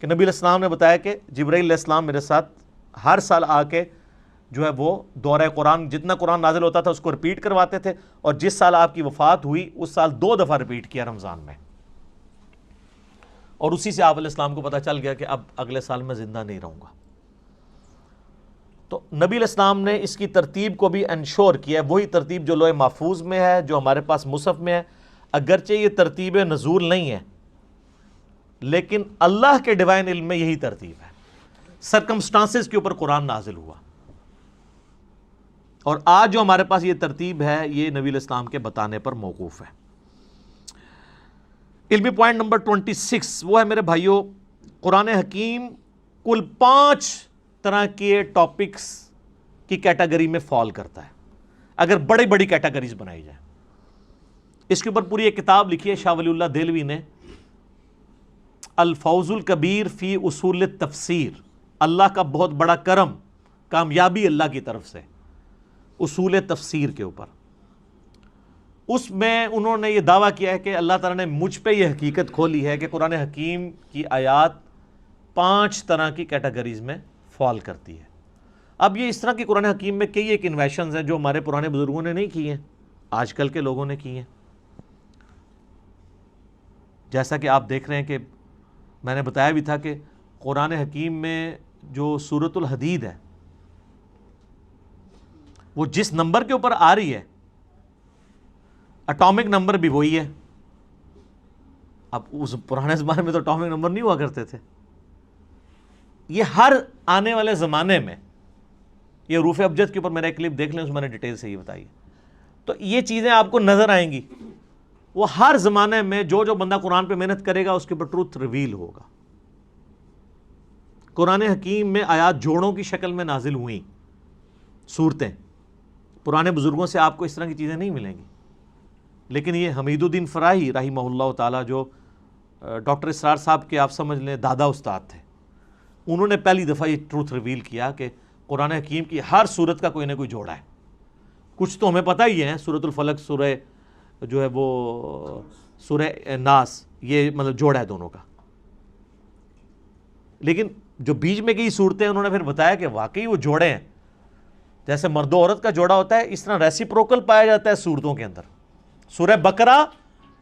کہ نبی علیہ السلام نے بتایا کہ جبرائیل علیہ السلام میرے ساتھ ہر سال آ کے جو ہے وہ دورہ قرآن، جتنا قرآن نازل ہوتا تھا اس کو رپیٹ کرواتے تھے، اور جس سال آپ کی وفات ہوئی اس سال 2 دفعہ رپیٹ کیا رمضان میں، اور اسی سے آپ علیہ السلام کو پتہ چل گیا کہ اب اگلے سال میں زندہ نہیں رہوں گا۔ تو نبی علیہ السلام نے اس کی ترتیب کو بھی انشور کیا ہے، وہی ترتیب جو لوح محفوظ میں ہے، جو ہمارے پاس مصحف میں ہے، اگرچہ یہ ترتیب نزول نہیں ہے لیکن اللہ کے ڈیوائن علم میں یہی ترتیب ہے، سرکمسٹانسز کے اوپر قرآن نازل ہوا، اور آج جو ہمارے پاس یہ ترتیب ہے یہ نبی علیہ السلام کے بتانے پر موقوف ہے۔ علمی پوائنٹ نمبر 26 وہ ہے میرے بھائیوں، قرآن حکیم کل 5 طرح کے ٹاپکس کی کیٹیگری میں فال کرتا ہے، اگر بڑی بڑی کیٹیگریز بنائی جائیں۔ اس کے اوپر پوری ایک کتاب لکھی ہے شاہ ولی اللہ دہلوی نے، الفوز الکبیر فی اصول التفسیر، اللہ کا بہت بڑا کرم، کامیابی اللہ کی طرف سے اصول تفسیر کے اوپر۔ اس میں انہوں نے یہ دعویٰ کیا ہے کہ اللہ تعالیٰ نے مجھ پہ یہ حقیقت کھولی ہے کہ قرآن حکیم کی آیات 5 طرح کی کیٹیگریز میں فال کرتی ہے۔ اب یہ اس طرح کی قرآن حکیم میں کئی ایک انویشنز ہیں جو ہمارے پرانے بزرگوں نے نہیں کی ہیں، آج کل کے لوگوں نے کی ہیں۔ جیسا کہ آپ دیکھ رہے ہیں کہ میں نے بتایا بھی تھا کہ قرآن حکیم میں جو سورۃ الحدید ہے وہ جس نمبر کے اوپر آ رہی ہے اٹامک نمبر بھی وہی ہے۔ اب اس پرانے زمانے میں تو اٹامک نمبر نہیں ہوا کرتے تھے، یہ ہر آنے والے زمانے میں، یہ حروف ابجد کے اوپر میرا ایک کلپ دیکھ لیں، اس میں نے ڈیٹیل سے یہ بتائی ہے، تو یہ چیزیں آپ کو نظر آئیں گی۔ وہ ہر زمانے میں جو بندہ قرآن پہ محنت کرے گا اس کے اوپر ٹروتھ ریویل ہوگا۔ قرآن حکیم میں آیات جوڑوں کی شکل میں نازل ہوئیں صورتیں، پرانے بزرگوں سے آپ کو اس طرح کی چیزیں نہیں ملیں گی، لیکن یہ حمید الدین فراہی رحمہ اللہ تعالیٰ، جو ڈاکٹر اسرار صاحب کے آپ سمجھ لیں دادا استاد تھے، انہوں نے پہلی دفعہ یہ ٹروتھ ریویل کیا کہ قرآن حکیم کی ہر صورت کا کوئی نہ کوئی جوڑا ہے۔ کچھ تو ہمیں پتہ ہی ہے، سورۃ الفلق، سورہ جو ہے وہ سورہ ناس، یہ مطلب جوڑا ہے دونوں کا، لیکن جو بیچ میں کی صورتیں انہوں نے پھر بتایا کہ واقعی وہ جوڑے ہیں، جیسے مرد و عورت کا جوڑا ہوتا ہے اس طرح ریسیپروکل پایا جاتا ہے صورتوں کے اندر۔ سورہ بقرہ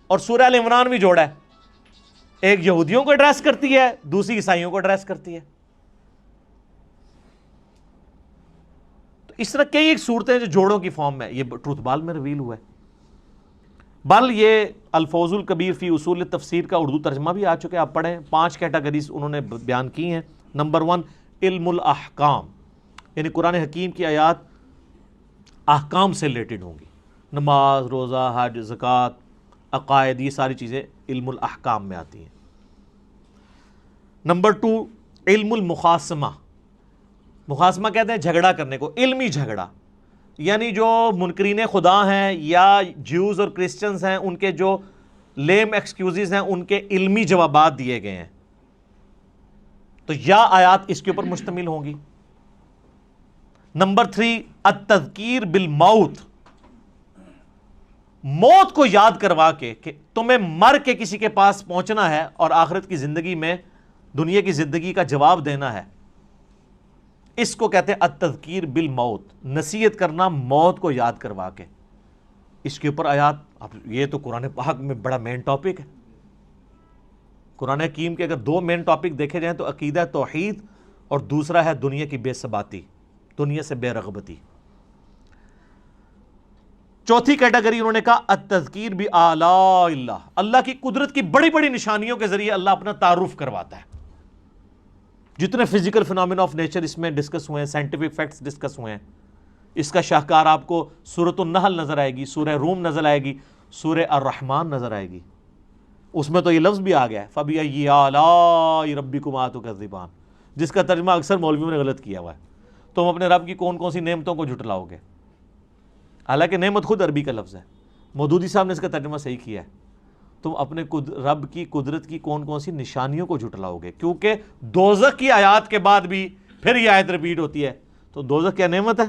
اور سورہ آل عمران بھی جوڑا ہے، ایک یہودیوں کو ایڈریس کرتی ہے، دوسری عیسائیوں کو ایڈریس کرتی ہے۔ تو اس طرح کئی ایک صورتیں جو جوڑوں کی فارم میں، یہ ٹروتھ بال میں ریویل ہوا ہے۔ بل یہ الفوز الکبیر فی اصول التفسیر کا اردو ترجمہ بھی آ چکے، آپ پڑھیں، 5 کیٹیگریز انہوں نے بیان کی ہیں۔ نمبر 1 علم الاحکام، یعنی قرآن حکیم کی آیات احکام سے ریلیٹڈ ہوں گی، نماز، روزہ، حج، زکوٰۃ، عقائد، یہ ساری چیزیں علم الاحکام میں آتی ہیں۔ نمبر 2 علم المخاصمہ، مخاصمہ کہتے ہیں جھگڑا کرنے کو، علمی جھگڑا، یعنی جو منکرین خدا ہیں یا جیوز اور کرسچنز ہیں، ان کے جو لیم ایکسکیوزز ہیں ان کے علمی جوابات دیے گئے ہیں، تو یا آیات اس کے اوپر مشتمل ہوں گی۔ نمبر 3 التذکیر بالموت، موت کو یاد کروا کے کہ تمہیں مر کے کسی کے پاس پہنچنا ہے اور آخرت کی زندگی میں دنیا کی زندگی کا جواب دینا ہے، اس کو کہتے ہیں التذکیر بالموت، نصیحت کرنا موت کو یاد کروا کے، اس کے اوپر آیات۔ اب یہ تو قرآن پاک میں بڑا مین ٹاپک ہے۔ قرآن حکیم کے اگر 2 مین ٹاپک دیکھے جائیں تو عقیدہ توحید اور دوسرا ہے دنیا کی بے ثباتی، دنیا سے بے رغبتی۔ چوتھی کیٹیگری انہوں نے کہا التذکیر بآلاء اللہ، اللہ کی قدرت کی بڑی بڑی نشانیوں کے ذریعے اللہ اپنا تعارف کرواتا ہے. جتنے فزیکل فینومینا آف نیچر اس میں ڈسکس ہوئے ہیں، سائنٹیفک فیکٹس ڈسکس ہوئے ہیں، اس کا شاہکار آپ کو سورۃ النحل نظر آئے گی، سورہ روم نظر آئے گی، سورہ الرحمن نظر آئے گی. اس میں تو یہ لفظ بھی آ گیا ہے فَبِأَيِّ آلَاءِ رَبِّكُمَا تُكَذِّبَانِ، جس کا ترجمہ اکثر مولویوں نے غلط کیا ہوا ہے. تم اپنے رب کی کون کون سی نعمتوں کو جھٹلاؤ گے؟ حالانکہ نعمت خود عربی کا لفظ ہے. مودودی صاحب نے اس کا ترجمہ صحیح کیا ہے، تم اپنے رب کی قدرت کی کون کون سی نشانیوں کو جھٹلاؤ گے، کیونکہ دوزخ کی آیات کے بعد بھی پھر یہ آیت ریپیٹ ہوتی ہے. تو دوزخ کیا نعمت ہے؟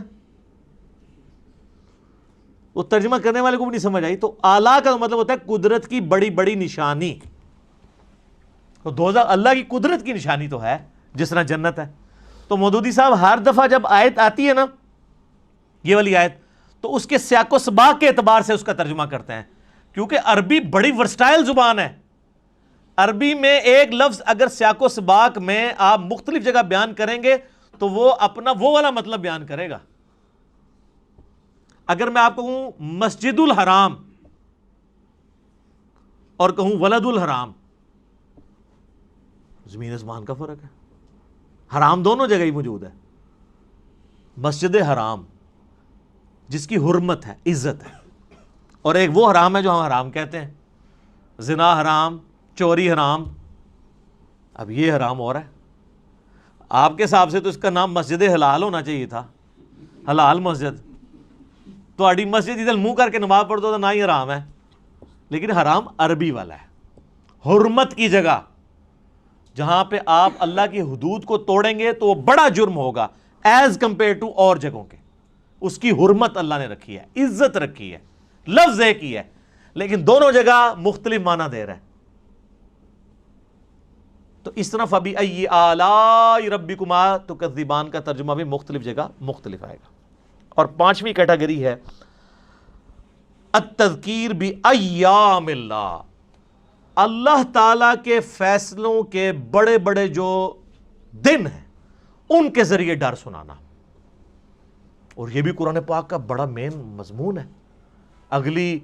وہ ترجمہ کرنے والے کو بھی نہیں سمجھ آئی. تو اعلیٰ کا مطلب ہوتا ہے قدرت کی بڑی بڑی نشانی. تو دوزخ اللہ کی قدرت کی نشانی تو ہے، جس طرح جنت ہے. تو مودودی صاحب ہر دفعہ جب آیت آتی ہے نا، یہ والی آیت، تو اس کے سیاق و سباق کے اعتبار سے اس کا ترجمہ کرتے ہیں، کیونکہ عربی بڑی ورسٹائل زبان ہے. عربی میں ایک لفظ اگر سیاق و سباق میں آپ مختلف جگہ بیان کریں گے تو وہ اپنا وہ والا مطلب بیان کرے گا. اگر میں آپ کو کہوں مسجد الحرام اور کہوں ولد الحرام، زمین آسمان کا فرق ہے. حرام دونوں جگہ ہی موجود ہے. مسجد حرام جس کی حرمت ہے، عزت ہے، اور ایک وہ حرام ہے جو ہم حرام کہتے ہیں، زنا حرام، چوری حرام. اب یہ حرام ہو رہا ہے. آپ کے حساب سے تو اس کا نام مسجد حلال ہونا چاہیے تھا، حلال مسجد. تو اڈی مسجد ادھر منہ کر کے نماز پڑھ دو تو نہ ہی حرام ہے، لیکن حرام عربی والا ہے. حرمت کی جگہ جہاں پہ آپ اللہ کی حدود کو توڑیں گے تو وہ بڑا جرم ہوگا ایز کمپیئر ٹو اور جگہوں کے. اس کی حرمت اللہ نے رکھی ہے، عزت رکھی ہے، لفظ ایک ہی ہے، لیکن دونوں جگہ مختلف معنی دے رہا ہے. تو اس طرح فَبِأَيِّ آلَاءِ رَبِّكُمَا تُكَذِّبَانِ کا ترجمہ بھی مختلف جگہ مختلف آئے گا. اور پانچویں کیٹیگری ہے التذکیر بأیام اللہ، اللہ تعالی کے فیصلوں کے بڑے بڑے جو دن ہیں ان کے ذریعے ڈر سنانا. اور یہ بھی قرآن پاک کا بڑا مین مضمون ہے. اگلی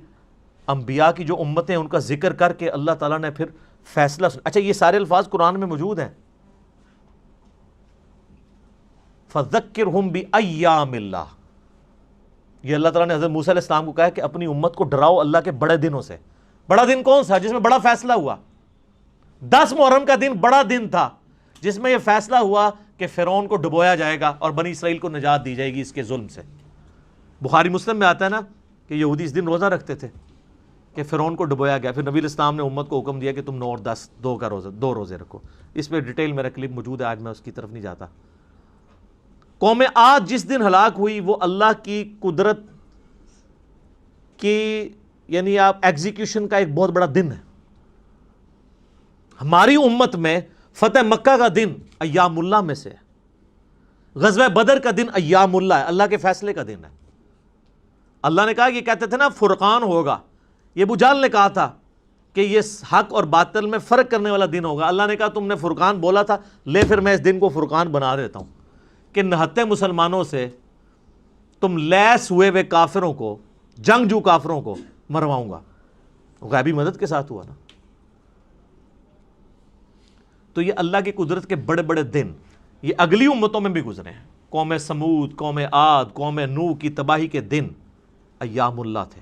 انبیاء کی جو امتیں ان کا ذکر کر کے اللہ تعالیٰ نے پھر فیصلہ اچھا یہ سارے الفاظ قرآن میں موجود ہیں. فَذَكِّرْهُمْ بِأَيَّامِ اللَّهِ، یہ اللہ تعالیٰ نے حضرت موسیٰ علیہ السلام کو کہا کہ اپنی امت کو ڈراؤ اللہ کے بڑے دنوں سے. بڑا دن کون سا؟ جس میں بڑا فیصلہ ہوا. 10 محرم کا دن بڑا دن تھا جس میں یہ فیصلہ ہوا کہ فرعون کو ڈبویا جائے گا اور بنی اسرائیل کو نجات دی جائے گی اس کے ظلم سے. بخاری مسلم میں آتا ہے نا کہ یہودی اس دن روزہ رکھتے تھے کہ فرعون کو ڈبویا گیا. پھر نبی علیہ السلام نے امت کو حکم دیا کہ تم 9 اور 10 دو روزے رکھو. اس پہ ڈیٹیل میرا کلپ موجود ہے، آج میں اس کی طرف نہیں جاتا. قوم عاد جس دن ہلاک ہوئی وہ اللہ کی قدرت کی یعنی آپ ایگزیکیوشن کا ایک بہت بڑا دن ہے. ہماری امت میں فتح مکہ کا دن ایام اللہ میں سے ہے. غزوہ بدر کا دن ایام اللہ ہے، اللہ کے فیصلے کا دن ہے. اللہ نے کہا یہ کہتے تھے نا فرقان ہوگا، یہ ابو جہل نے کہا تھا کہ یہ حق اور باطل میں فرق کرنے والا دن ہوگا. اللہ نے کہا تم نے فرقان بولا تھا، لے پھر میں اس دن کو فرقان بنا دیتا ہوں کہ نہتے مسلمانوں سے تم لیس ہوئے ہوئے کافروں کو، جنگجو کافروں کو مرواؤں گا. غیبی مدد کے ساتھ ہوا نا. تو یہ اللہ کی قدرت کے بڑے بڑے دن یہ اگلی امتوں میں بھی گزرے ہیں. قوم سمود، قوم عاد، قوم نوح کی تباہی کے دن ایام اللہ تھے.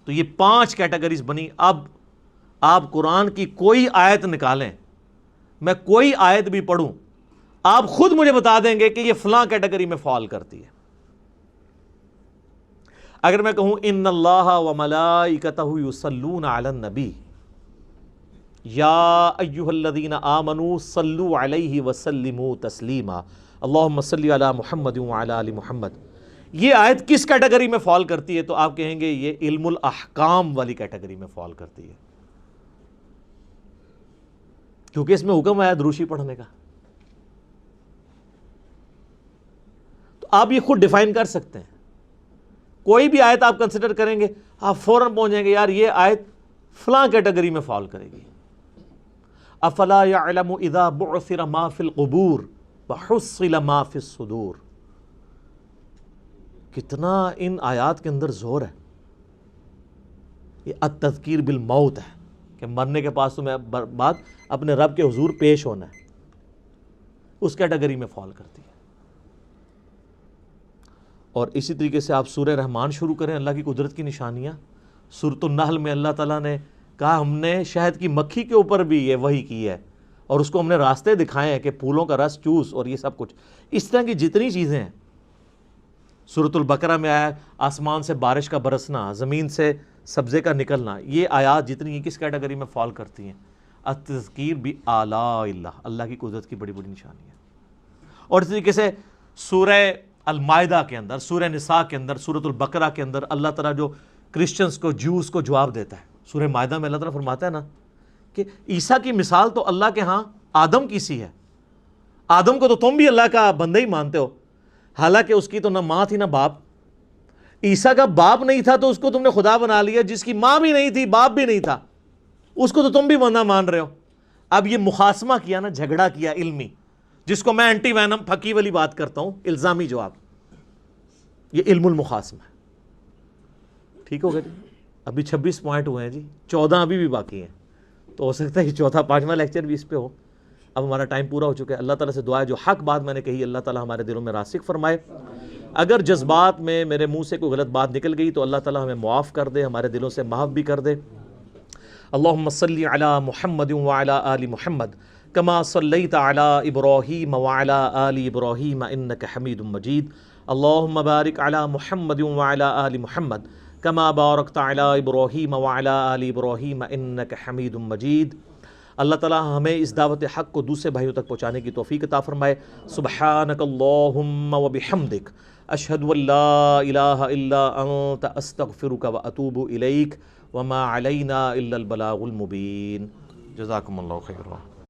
تو یہ 5 کیٹیگریز بنی. اب آپ قرآن کی کوئی آیت نکالیں، میں کوئی آیت بھی پڑھوں، آپ خود مجھے بتا دیں گے کہ یہ فلاں کیٹیگری میں فال کرتی ہے. اگر میں کہوں ان اللہ وملائکتہ یصلون علی النبی یا ایھا الذین آمنوا صلوا علیہ وسلموا تسلیما اللہم صلی علی محمد وعلی آل محمد. یہ آیت کس کیٹیگری میں فال کرتی ہے؟ تو آپ کہیں گے یہ علم الاحکام والی کیٹیگری میں فال کرتی ہے، کیونکہ اس میں حکم آیا دروشی پڑھنے کا. تو آپ یہ خود ڈیفائن کر سکتے ہیں. کوئی بھی آیت آپ کنسیڈر کریں گے آپ فوراً پہنچ جائیں گے یار یہ آیت فلاں کیٹیگری میں فال کرے گی. افلا يعلم اذا بعثر ما في القبور وحصل ما في الصدور. کتنا ان آیات کے اندر زور ہے. یہ التذکیر بالموت ہے کہ مرنے کے پاس تمہیں بعد اپنے رب کے حضور پیش ہونا ہے. اس کیٹیگری میں فال کرتی ہے. اور اسی طریقے سے آپ سورہ رحمان شروع کریں, اللہ کی قدرت کی نشانیاں. سورۃ النحل میں اللہ تعالیٰ نے کہا ہم نے شہد کی مکھی کے اوپر بھی یہ وحی کی ہے اور اس کو ہم نے راستے دکھائے ہیں کہ پھولوں کا رس چوس اور یہ سب کچھ. اس طرح کی جتنی چیزیں ہیں. سورۃ البقرہ میں آیا آسمان سے بارش کا برسنا, زمین سے سبزے کا نکلنا. یہ آیات جتنی ہیں کس کیٹیگری میں فال کرتی ہیں؟ التذکیر بآلاء اللہ, اللہ کی قدرت کی بڑی بڑی نشانی ہے. اور اس طریقے سے سورہ المائدہ کے اندر, سورہ نساء کے اندر, سورۃ البقرہ کے اندر اللہ تعالیٰ جو کرسچنز کو, جوز کو جواب دیتا ہے. سورہ مائدہ میں اللہ تعالیٰ فرماتا ہے نا کہ عیسیٰ کی مثال تو اللہ کے ہاں آدم کی سی ہے. آدم کو تو تم بھی اللہ کا بندہ ہی مانتے ہو, حالانکہ اس کی تو نہ ماں تھی نہ باپ. عیسیٰ کا باپ نہیں تھا تو اس کو تم نے خدا بنا لیا. جس کی ماں بھی نہیں تھی باپ بھی نہیں تھا اس کو تو تم بھی بندہ مان رہے ہو. اب یہ مخاصمہ کیا نا, جھگڑا کیا علمی, جس کو میں اینٹی وینم پھکی والی بات کرتا ہوں, الزامی جواب. یہ علم المخاصمہ ہے. ٹھیک ہو گیا جی. ابھی 26 پوائنٹ ہوئے ہیں جی, 14 ابھی بھی باقی ہیں. تو ہو سکتا ہے کہ چوتھا 5واں لیکچر بھی اس پہ ہو. اب ہمارا ٹائم پورا ہو چکا ہے. اللہ تعالیٰ سے دعا ہے جو حق بات میں نے کہی اللہ تعالیٰ ہمارے دلوں میں راسخ فرمائے. اگر جذبات میں میرے منہ سے کوئی غلط بات نکل گئی تو اللہ تعالیٰ ہمیں معاف کر دے, ہمارے دلوں سے محو بھی کر دے. اللہم صلی علی محمد وعلی آل محمد کما صلیت علی ابراہیم وعلی آل ابراہیم انک حمید مجید. اللہم بارک علی محمد وعلی آل محمد کما بارکت علی ابراہیم وعلی آل ابراہیم انک حمید مجید. اللہ تعالیٰ ہمیں اس دعوت حق کو دوسرے بھائیوں تک پہنچانے کی توفیق عطا فرمائے. سبحانک اللہم وبحمدک اشہد ان لا الہ الا انت استغفرک واتوب الیک وما علینا الا البلاغ المبین. جزاکم اللہ خیرا.